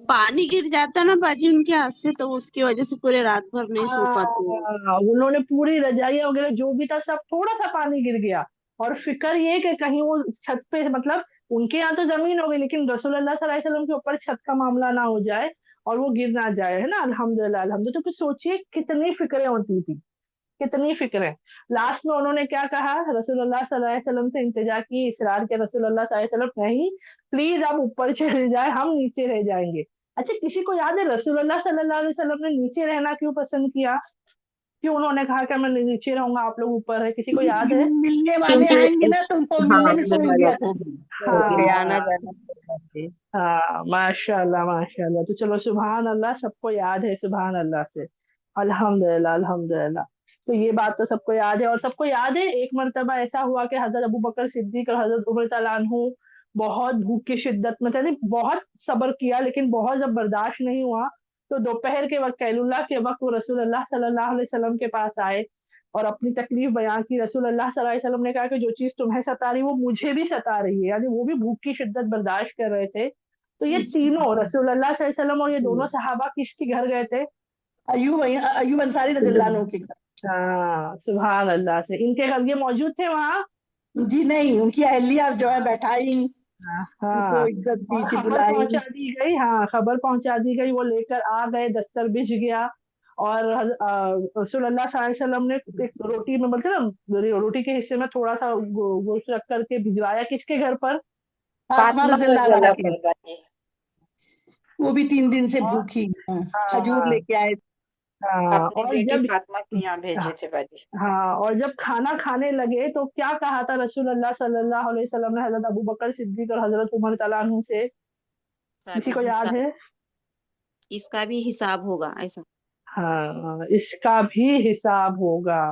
पानी गिर जाता ना बाजी उनके हाथ से, तो उसकी वजह से पूरे रात भर नहीं सो पाते हैं। उन्होंने पूरी रजाई वगैरह जो भी था सब, थोड़ा सा पानी गिर गया, और फिक्र ये कि कहीं वो छत पे, मतलब उनके यहाँ तो जमीन हो गई, लेकिन रसूलुल्लाह सल्लल्लाहु अलैहि वसल्लम के ऊपर छत का मामला ना हो जाए और वो गिर ना जाए, है ना। अल्हम्दुलिल्लाह अल्हम्दुलिल्लाह। तो फिर सोचिए कितनी फिक्रें होती थी, कितनी फिक्रें। लास्ट में उन्होंने क्या कहा, रसूलुल्लाह सल्लल्लाहु अलैहि वसल्लम से इंतजा की, इसरार किया, रसूलुल्लाह सल्लल्लाहु अलैहि वसल्लम नहीं, प्लीज आप ऊपर चले जाए, हम नीचे रह जाएंगे। अच्छा, किसी को याद है रसूलुल्लाह सल्लल्लाहु अलैहि वसल्लम ने नीचे रहना क्यों पसंद किया? क्यों उन्होंने कहा कि मैं नीचे रहूंगा, आप लोग ऊपर है? किसी को याद है? मिलने वाले क्योंकि आएंगे ना, तो उनको हाँ, मिलने में मिलने वाले सहूलियत आते हैं, होगी। तो के हाँ आना जाना पड़ जाती है। हाँ, माशाल्लाह माशाल्लाह। तो चलो, सुभान अल्लाह, सबको याद है, सुभान अल्लाह से। अल्हम्दुलिल्लाह अल्हम्दुलिल्लाह। तो ये बात तो सबको याद है, और सबको याद है एक मर्तबा ऐसा हुआ कि हजरत अबू बकर सिद्दीक और हजरत उमर तआला अन्हु बहुत भूख की शिद्दत में थे, नहीं, बहुत सब्र किया, लेकिन बहुत जब बर्दाश्त नहीं हुआ, तो दोपहर के वक्त, कैलुल्लाह के वक्त, वो रसूलुल्लाह सल्लल्लाहु अलैहि वसल्लम के पास आए और अपनी तकलीफ बयां की। रसूलुल्लाह सल्लल्लाहु अलैहि वसल्लम ने कहा कि जो चीज तुम्हें सता रही है वो मुझे भी सता रही है, यानी वो भी भूख की शिद्दत बर्दाश्त कर रहे थे। तो ये तीनों, रसूलुल्लाह सल्लल्लाहु अलैहि वसल्लम और ये दोनों सहाबा किसके घर गए थे? अयूब अयूब अंसारी रज़ियल्लाहु अन्हु के घर। हाँ, सुभान अल्लाह से। इनके घर ये मौजूद थे वहां? जी नहीं, उनकी अहलिया जो है बैठाई, उनको हाँ, इज्जत दी, और खबर खिदलाई। पहुंचा दी गई, हाँ खबर पहुंचा दी गई, वो लेकर आ गए, दस्तर बिछ गया। और रसूलुल्लाह सल्लल्लाहु अलैहि वसल्लम ने एक रोटी में, बोलते ना, रोटी के हिस्से में थोड़ा सा गोश्त रख करके भिजवाया, किसके घर पर? फातिमा फातिमा रज़ियल्लाहु अन्हा रज़ियल्लाहु की, अन्हा बाजी। वो भी 3 दिन से और भूखी हैं। हाँ खजूर हाँ लेके आए। हाँ, अपनी और बेटी जब, फातिमा के यहाँ भेजे थे बाजी। हाँ, और जब खाना खाने लगे तो क्या कहा था रसूलुल्लाह सल्लल्लाहु अलैहि वसल्लम ने हजरत अबू बकर सिद्दीक और हजरत उमर तआला अन्हु से? इसका किसी भी को याद हिसाब, है? इसका भी हिसाब होगा ऐसा। हाँ, इसका भी हिसाब होगा।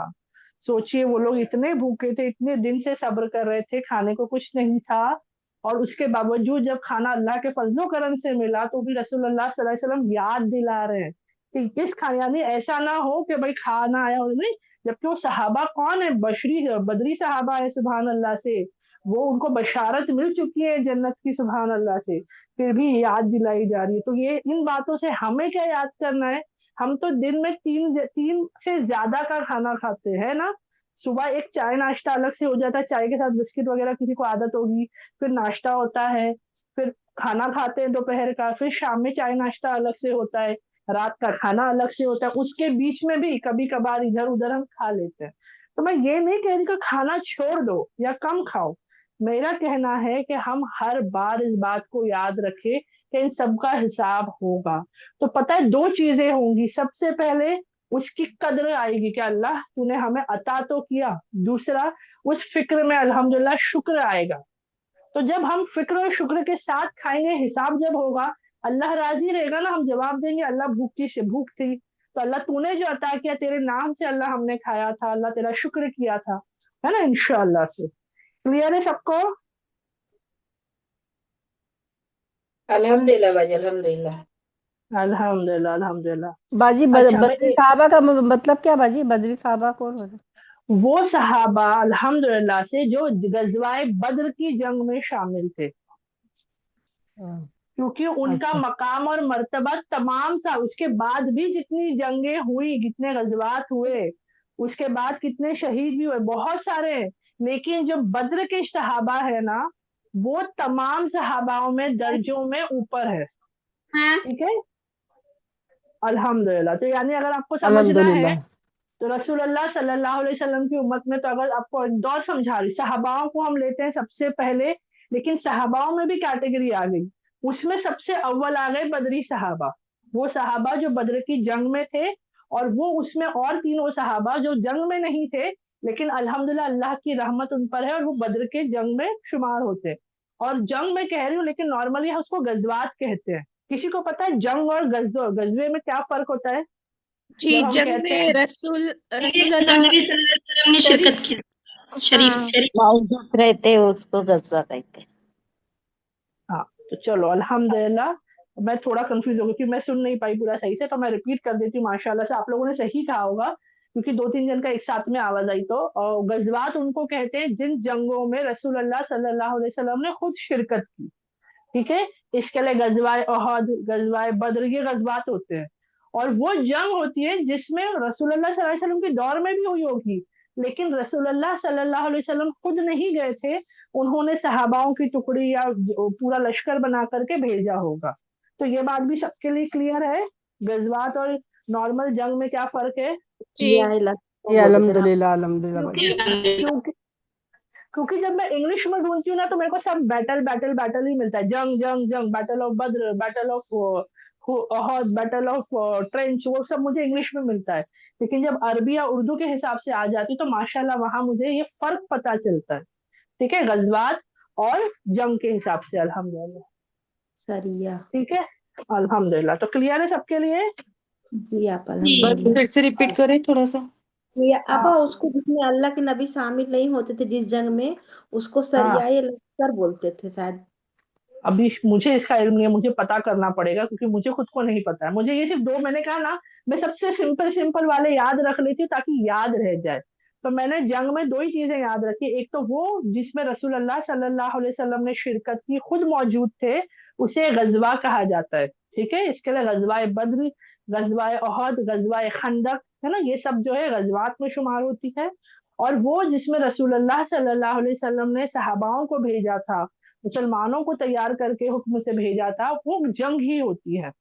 सोचिए, वो लोग इतने भूखे थे, इतने दिन से सब्र कर रहे थे, खाने को कुछ नहीं था, और उसके बावजूद जब खाना अल्लाह के फजलो करम से मिला, तो भी रसूलुल्लाह सल्लल्लाहु अलैहि वसल्लम याद दिला रहे हैं कि किस खाने, यानी ऐसा ना हो कि भाई खाना आया और नहीं, जबकि वो सहाबा कौन है, बशरी बदरी सहाबा है, सुभान अल्लाह से। वो उनको बशारत मिल चुकी है जन्नत की, सुभान अल्लाह से, फिर भी याद दिलाई जा रही है। तो ये, इन बातों से हमें क्या याद करना है? हम तो दिन में तीन तीन से ज्यादा का खाना खाते हैं ना। सुबह एक चाय नाश्ता अलग से हो जाता है, चाय के साथ बिस्किट वगैरह किसी को आदत होगी, फिर नाश्ता होता है, फिर खाना खाते हैं दोपहर का, फिर शाम में चाय नाश्ता अलग से होता है, रात का खाना अलग से होता है, उसके बीच में भी कभी कभार इधर उधर हम खा लेते हैं। तो मैं ये नहीं कह रही कि खाना छोड़ दो या कम खाओ, मेरा कहना है कि हम हर बार इस बात को याद रखें कि इन सब का हिसाब होगा। तो पता है, दो चीजें होंगी, सबसे पहले उसकी कद्र आएगी कि अल्लाह तूने हमें अता तो किया, दूसरा उस फिक्र में अल्हम्दुलिल्लाह शुक्र आएगा। तो जब हम फिक्र और शुक्र के साथ खाएंगे, हिसाब जब होगा, अल्लाह राजी रहेगा ना, हम जवाब देंगे अल्लाह भूख थी, तो अल्लाह तूने जो अता किया, तेरे नाम से अल्लाह हमने खाया था, अल्लाह तेरा शुक्र किया था, है ना, इंशाअल्लाह से। क्लियर है सबको? अल्हम्दुलिल्लाह बाजी, अल्हम्दुलिल्लाह। अल्हम्दुलिल्लाह अल्हम्दुलिल्लाह। बाजी अच्छा, मैं बदरी साहबा का मतलब क्या बाजी, बदरी साहबा कौन होता? वो सहाबा अल्हम्दुलिल्लाह से जो गजवाए बद्र की जंग में शामिल थे, क्योंकि उनका अच्छा मकाम और मर्तबा तमाम सा, उसके बाद भी जितनी जंगें हुई, कितने गजवात हुए, उसके बाद कितने शहीद भी हुए, बहुत सारे हैं, लेकिन जो बद्र के सहाबा है ना, वो तमाम सहाबाओं में दर्जों में ऊपर है। ठीक है, अल्हम्दुलिल्लाह। तो यानी अगर आपको समझना है, अल्हम्दुलिल्लाह। तो रसूलुल्लाह सल्लल्लाहु अलैहि वसल्लम की उम्मत में, तो अगर आपको एक दौर समझा रही, सहाबाओं को हम लेते हैं सबसे पहले, लेकिन सहाबाओं में भी कैटेगरी आ गई, उसमें सबसे अव्वल आ गए बदरी सहाबा, वो सहाबा जो बद्र की जंग में थे, और वो उसमें और तीन वो सहाबा जो जंग में नहीं थे, लेकिन अल्हम्दुलिल्लाह अल्लाह की रहमत उन पर है, और वो बद्र के जंग में शुमार होते हैं। और जंग में कह रही हूँ, लेकिन नॉर्मली हम उसको गजवात कहते हैं। किसी को पता है जंग और गजवे में क्या फर्क होता है? जी जब हम जंग कहते में हैं रसूल नबी अल्लाह सल्लल्लाहु अलैहि वसल्लम ने शिरकत की, शरीफ हाँ शरीफ। मौजूद रहते हैं उसको गजवा कहते हैं। हाँ, तो चलो अल्हम्दुलिल्लाह। मैं थोड़ा कंफ्यूज हो गई कि मैं सुन नहीं पाई पूरा सही से, तो मैं रिपीट कर देती हूँ। माशाल्लाह से आप लोगों ने सही कहा होगा, क्योंकि 2-3 जन का एक साथ में आवाज आई। तो गजवात उनको कहते हैं जिन जंगों में रसूलुल्लाह सल्लल्लाहु अलैहि वसल्लम ने खुद शिरकत की। ठीक है, इसके लिए गजवाए ओहद, गजवाए बद्र, ये गजवात होते हैं। और वो जंग होती है जिसमें रसूलुल्लाह सल्लल्लाहु अलैहि वसल्लम के दौर में भी हुई होगी, लेकिन रसूलुल्लाह सल्लल्लाहु अलैहि वसल्लम खुद नहीं गए थे, उन्होंने सहाबाओं की टुकड़ी या पूरा लश्कर बना करके भेजा होगा। तो ये बात भी सबके लिए क्लियर है, गजवात और नॉर्मल जंग में क्या फर्क है? जी या इला ये बोल देते ना। अल्हम्दुलिल्लाह अल्हम्दुलिल्लाह क्योंकि भाई। क्योंकि क्योंकि जब मैं इंग्लिश में ढूंढती हूँ ना, तो मेरे को सब बैटल बैटल बैटल ही मिलता है, जंग जंग जंग, battle of Badr, battle of Ahad, battle of trench, वो सब मुझे इंग्लिश में मिलता है। लेकिन जब अरबी या उर्दू के हिसाब से आ जाती तो माशाल्लाह वहां मुझे ये फर्क पता चलता है। ठीक है, गजवात और जंग के हिसाब से। अल्हम्दुलिल्लाह, सरिया। ठीक है, अल्हम्दुलिल्लाह। तो क्लियर है सबके लिए? जी आप जी अल्हम्दुलिल्लाह। फिर से रिपीट करें थोड़ा सा। ये हाँ आपा उसको जिसमें अल्लाह के नबी शामिल नहीं होते थे जिस जंग में, उसको हाँ, सरियाए लश्कर बोलते थे शायद। अभी मुझे इसका इल्म नहीं है, मुझे पता करना पड़ेगा, क्योंकि मुझे खुद को नहीं पता है। मुझे ये सिर्फ दो, मैंने कहा ना, मैं सबसे सिंपल सिंपल वाले याद रख लेती हूँ ताकि याद रह जाए। तो मैंने जंग में दो ही चीजें याद रखी, एक तो वो जिसमें रसूलुल्लाह सल्लल्लाहु अलैहि वसल्लम ने शिरकत की, खुद मौजूद थे, उसे गजवा कहा जाता है। ठीक है, इसके लिए गजवा बद्र, गजवा ओहद, गजवा खंदक, है ना, ये सब जो है गजवात में शुमार होती है। और वो जिसमें रसूलुल्लाह सल्लल्लाहु अलैहि वसल्लम ने सहाबाओं को भेजा था, मुसलमानों को तैयार करके हुक्म से भेजा था, वो जंग ही होती है।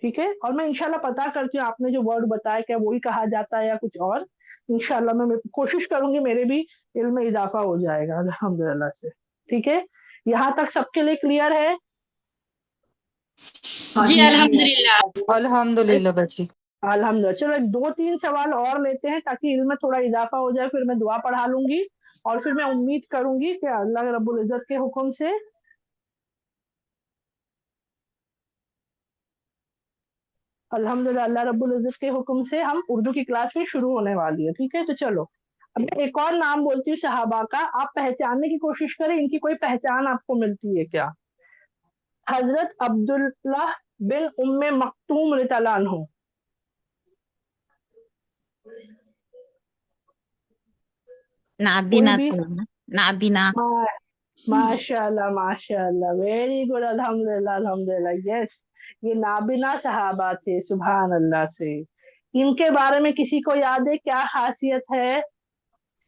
ठीक है, और मैं इंशाल्लाह पता करती हूँ आपने जो वर्ड बताया क्या वही कहा जाता है या कुछ और। इंशाल्लाह मैं कोशिश करूंगी, मेरे भी इल्म में इजाफा हो जाएगा अल्हम्दुलिल्लाह से। ठीक है, यहाँ तक सबके लिए क्लियर है? जी अल्हम्दुलिल्लाह। अल्हम्दुलिल्लाह बच्ची। अल्हम्दुलिल्लाह। चलो 2-3 सवाल और लेते हैं ताकि इल्म में थोड़ा इजाफा हो जाए, फिर मैं दुआ पढ़ा लूंगी। और फिर मैं उम्मीद करूंगी कि अल्लाह रब्बुल इज्जत के हुक्म से, अल्हम्दुलिल्लाह, अल्लाह रब्बुल इज्जत के हुक्म से हम उर्दू की क्लास भी शुरू होने वाली है। ठीक है, तो चलो अब मैं एक और नाम बोलती हूँ सहाबा का, आप पहचानने की कोशिश करें, इनकी कोई पहचान आपको मिलती है क्या? हजरत अब्दुल्लाह बिन उम्मे मक्तूम रज़ियल्लाहु अन्हु। कोई नाबीना भी? तो ना, नाबीना। मा- माशाल्लाह माशाल्लाह, वेरी गुड, अल्हम्दुलिल्लाह अल्हम्दुलिल्लाह, यस, ये नाबिना सहाबा थे, सुभान अल्लाह से। इनके बारे में किसी को याद है क्या खासियत है?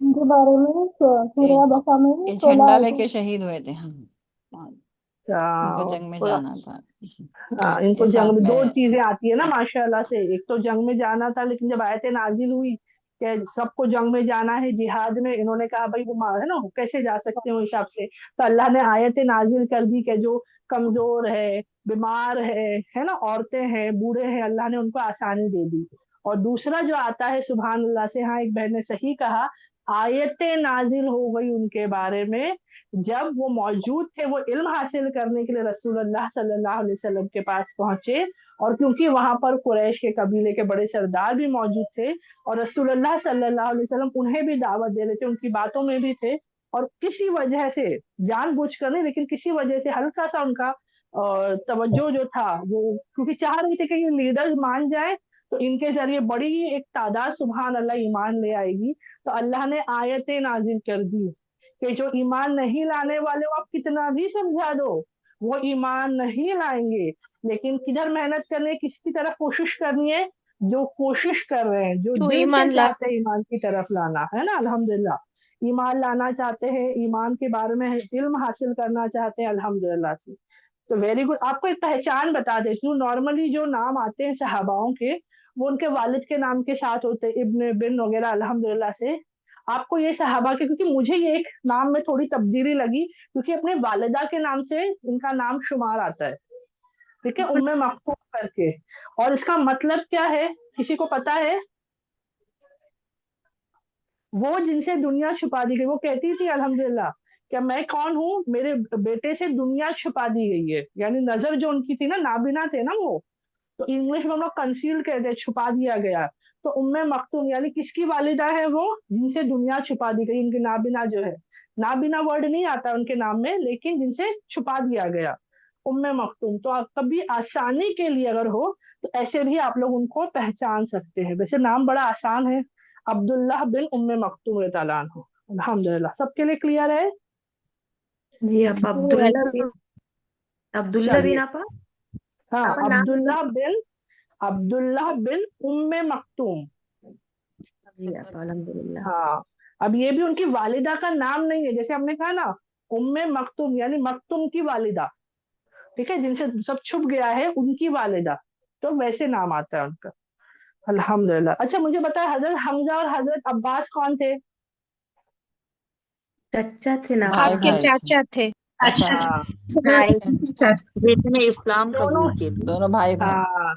उनके बारे में सूरह बकरा में ये 16 झंडा आयतें। लेके शहीद हुए थे। हाँ, उनको जंग में थोड़ा, जाना था। हाँ, ये इनको जंग साथ में दो में चीजें आती है ना माशाल्लाह से, एक तो जंग में जाना था, लेकिन जब आयतें नाजिल हुई कि सबको जंग में जाना है, जिहाद में, इन्होंने कहा भाई वो है ना, कैसे जा सकते हो हिसाब से, तो अल्लाह ने आयतें नाजिल कर दी कि जो कमजोर है, बीमार है ना, औरतें हैं, बूढ़े हैं, अल्लाह ने उनको आसानी दे दी। और दूसरा जो आता है, सुभान अल्लाह से, हाँ, एक बहन ने सही कहा, आयतें नाजिल हो गई उनके बारे में जब वो मौजूद थे, वो इल्म हासिल करने के लिए रसूलुल्लाह सल्लल्लाहु अलैहि वसल्लम के पास पहुंचे। और क्योंकि वहां पर कुरैश के कबीले के बड़े सरदार भी मौजूद थे, और रसूलुल्लाह सल्लल्लाहु अलैहि वसल्लम उन्हें भी दावत दे रहे थे, उनकी बातों में भी थे, और किसी वजह से, जानबूझकर नहीं, लेकिन किसी वजह से हल्का सा उनका तवज्जो जो था, वो क्योंकि चाह रहे थे कि ये लीडर्स मान जाए, तो इनके जरिए बड़ी एक तादाद, सुभान अल्लाह, ईमान ले आएगी। तो अल्लाह ने आयतें नाजिल कर दी कि जो ईमान नहीं लाने वाले, वो आप कितना भी समझा दो, वो ईमान नहीं लाएंगे। लेकिन किधर मेहनत करनी है, किसकी तरफ कोशिश करनी है? जो कोशिश कर रहे हैं, जो जो दिल से ईमान ला चाहते हैं ईमान की तरफ लाना, है ना, अल्हम्दुलिल्लाह, ईमान लाना चाहते हैं, ईमान के बारे में इल्म हासिल करना चाहते हैं, अल्हम्दुलिल्लाह से। तो वेरी गुड। आपको एक पहचान बता देती हूँ, नॉर्मली जो नाम आते हैं सहाबाओं के, वो उनके वालिद के नाम के साथ होते हैं, इब्न, बिन वगैरह, अल्हम्दुलिल्लाह से। आपको ये सहाबा के, क्योंकि मुझे ये एक नाम में थोड़ी तब्दीली लगी, क्योंकि अपने वालिदा के नाम से इनका नाम शुमार आता है। ठीक है, उम्मे मखतूम करके। और इसका मतलब क्या है, किसी को पता है? वो जिनसे दुनिया छुपा दी गई, वो कहती थी अल्हम्दुलिल्लाह कि मैं कौन हूँ, मेरे बेटे से दुनिया छुपा दी गई है, यानी नजर जो उनकी थी ना, नाबिना थे ना वो, तो इंग्लिश में हम लोग कंसील्ड कहते हैं, छुपा दिया गया। तो उम्मे मखतूम यानी किसकी वालिदा है वो, जिनसे दुनिया छुपा दी गई, इनके नाबिना जो है, नाबिना वर्ड नहीं आता उनके नाम में, लेकिन जिनसे छुपा दिया गया, उम्मे मखतूम। तो आप कभी आसानी के लिए अगर हो तो ऐसे भी आप लोग उनको पहचान सकते हैं। वैसे नाम बड़ा आसान है, अब्दुल्लाह बिन उम्मे मखतूम रज़ियल्लाहु अन्हु। अल्हम्दुलिल्लाह, सबके लिए क्लियर है? जी आप अब्दुल्ला बिन चलिए, आपा हाँ, आपा नाम अब्दुल्लाह बिन उम्मे मखतूम। जी आपा अल्हम्दुलिल्लाह। हाँ, अब ये भी उनकी वालिदा का नाम नहीं है, जैसे हमने कहा ना उम्मे मखतूम यानी मखतूम की वालिदा, ठीक है, जिनसे सब छुप गया है उनकी वालिदा, तो वैसे नाम आता है उनका। अल्हम्दुलिल्लाह। अच्छा मुझे बताया, हजरत हमजा और हजरत अब्बास कौन थे? चचा थे ना भाई आपके भाई थे। चाचा थे। अच्छा हाँ, बेटे ने इस्लाम दोनों, कबूल किया। दोनों भाई भाई। हाँ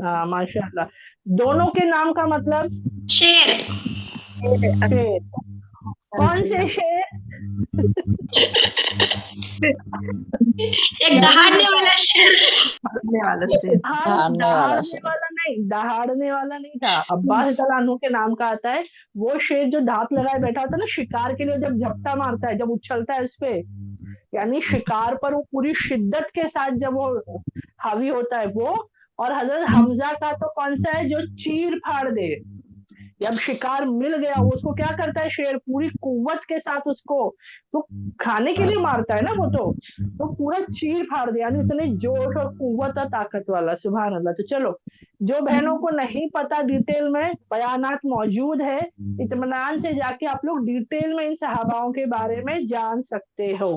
हाँ, माशाल्लाह। दोनों के नाम का मतलब शेर। शेर। कौन से शेर? एक दहाड़ने वाला शेर। पढ़ने वाला से हाँ, दहाड़ने वाला दहाड़ने शेर। वाला नहीं, दहाड़ने वाला नहीं था। अब्बास रज़ियल्लाहु अन्हु के नाम का आता है वो शेर जो दांत लगाए बैठा होता है ना शिकार के लिए, जब झपटा मारता है, जब उछलता है उस पे, यानी शिकार पर वो पूरी शिद्दत के साथ जब वो हावी होता है वो। और हजरत हमजा का तो कौन सा है, जो चीर फाड़ दे, जब शिकार मिल गया वो उसको क्या करता है शेर, पूरी कुव्वत के साथ उसको, तो खाने के लिए मारता है ना वो, तो पूरा चीर फाड़ दिया, यानी उतने जोश और कुव्वत और ताकत वाला। सुभान अल्लाह। तो चलो, जो बहनों को नहीं पता डिटेल में बयानात मौजूद है, इत्मीनान से जाके आप लोग डिटेल में इन सहाबाओं के बारे में जान सकते हो।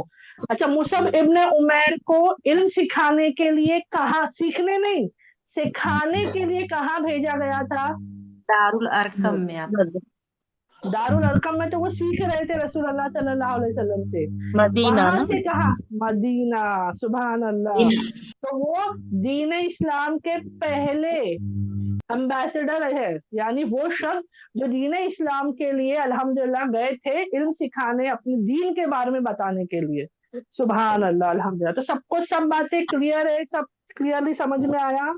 अच्छा, मुसअब इब्न उमैर को इल्म सिखाने के लिए कहाँ, सीखने नहीं सिखाने के लिए कहाँ भेजा गया था? दारुल अरकम में आप दारुल अरकम में तो वो सीख रहे थे रसूलुल्लाह सल्लल्लाहु अलैहि वसल्लम से। मदीना वहां ना। से कहा मदीना। सुभान अल्लाह। तो वो दीन इस्लाम के पहले एम्बेसडर है, यानी वो शख्स जो दीन इस्लाम के लिए अल्हम्दुलिल्लाह गए थे इल्म सिखाने, अपने दीन के बारे में बताने के लिए। सुभान अल्लाह, अल्हम्दुलिल्लाह। तो सबको सब बातें क्लियर है, सब क्लियरली समझ में आया?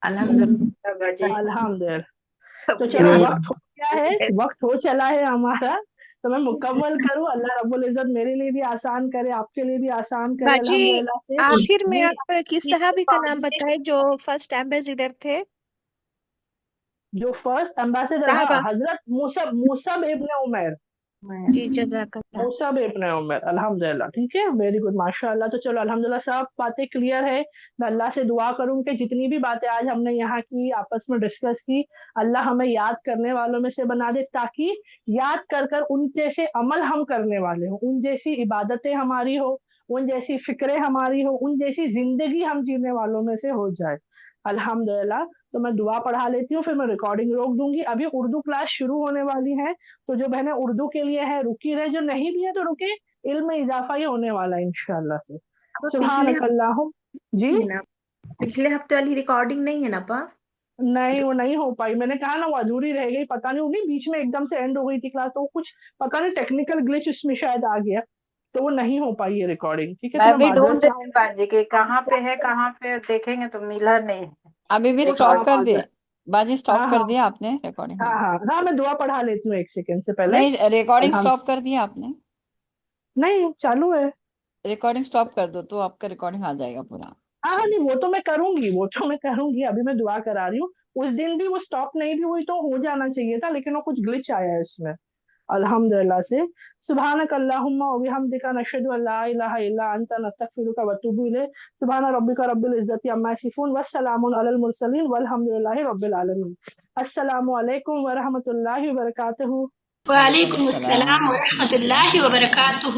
अल्हम्दुलिल्लाह। अल्हम्दुलिल्लाह। सब तो चलो, क्लियर। वक्त हो गया है, वक्त हो चला है हमारा, तो मैं मुकम्मल करूं। अल्लाह रब्बुल इज्जत मेरे लिए भी आसान करे, आपके लिए भी आसान करे बाजी, अल्हम्दुलिल्लाह से। आखिर में जी, आप किस सहाबी का नाम बताए जो फर्स्ट एम्बेसडर थे? जो फर्स्ट एम्बेसडर, हाँ, साहबा। हजरत मुसब इब्न उमैर, जी जज़ाकल्लाह। मुसब इब्न उमैर। अल्हम्दुलिल्लाह, ठीक है, वेरी गुड, माशाअल्लाह। तो चलो अल्हम्दुलिल्लाह, सब बातें क्लियर है। मैं अल्लाह से दुआ करूं कि जितनी भी बातें आज हमने यहाँ की, आपस में डिस्कस की, अल्लाह हमें याद करने वालों में से बना दे, ताकि याद कर कर उन जैसे अमल हम करने वाले हो, उन जैसी इबादतें हमारी हो, उन जैसी फिक्रें हमारी हो, उन जैसी जिंदगी हम जीने वालों में से हो जाए। अल्हम्दुलिल्लाह। तो मैं दुआ पढ़ा लेती हूँ, फिर मैं रिकॉर्डिंग रोक दूंगी। अभी उर्दू क्लास शुरू होने वाली है, तो जो बहनें उर्दू के लिए है रुकी रहे, जो नहीं भी है तो रुके, इल्म में इजाफा ही होने वाला है इंशाअल्लाह से। सुभानक अल्लाहुम। जी, पिछले हफ्ते वाली रिकॉर्डिंग नहीं है ना पा? नहीं, वो नहीं हो पाई, मैंने कहा ना वो अधूरी रह गई, पता नहीं, उन्हीं बीच में एकदम से एंड हो गई थी क्लास, तो वो कुछ पता नहीं टेक्निकल ग्लिच उसमें शायद आ गया, तो वो नहीं हो पाई है रिकॉर्डिंग, ठीक है। मैं तो भी मैं ढूंढ माजरत रही चाहूंगी। हूँ बाजी के कहाँ पे है, कहाँ पे देखेंगे तो मिला नहीं। अभी भी हाँ, स्टॉप कर दिए माजरत, बाजी, स्टॉप हाँ कर हाँ दिया आपने रिकॉर्डिंग? हाँ हाँ, हाँ हाँ, मैं दुआ पढ़ा लेती हूँ एक सेकंड से पहले। नहीं रिकॉर्डिंग अल्हम्द स्टॉप कर दिया आपने? नहीं, चालू है। रिकॉर्डिंग स्टॉप कर दो तो आपका रिकॉर्डिंग आ जाएगा पूरा। हाँ हाँ, नहीं वो तो मैं करूंगी, वो तो मैं करूंगी, अभी मैं दुआ करा रही हूँ। उस दिन भी वो स्टॉप नहीं भी हुई तो हो जाना चाहिए था, लेकिन वो कुछ ग्लिच आया है इसमें अल्हम्दुलिल्लाह से। सुब्हानक अल्लाहुम्मा व बिहम्दिका नशहदु अन ला इलाहा इल्ला अंता नस्तगफिरुका व अतूबु इलैक। सुब्हान रब्बिका रब्बिल इज्जति अम्मा यसिफून व सलामुन अलल मुरसलीन वल्हम्दुलिल्लाहि रब्बिल आलमीन। अस्सलामु अलैकुम व रहमतुल्लाहि व बरकातुहू। वालेकुम अस्सलाम। अस्सलाम व रहमतुल्लाहि व बरकातुहू।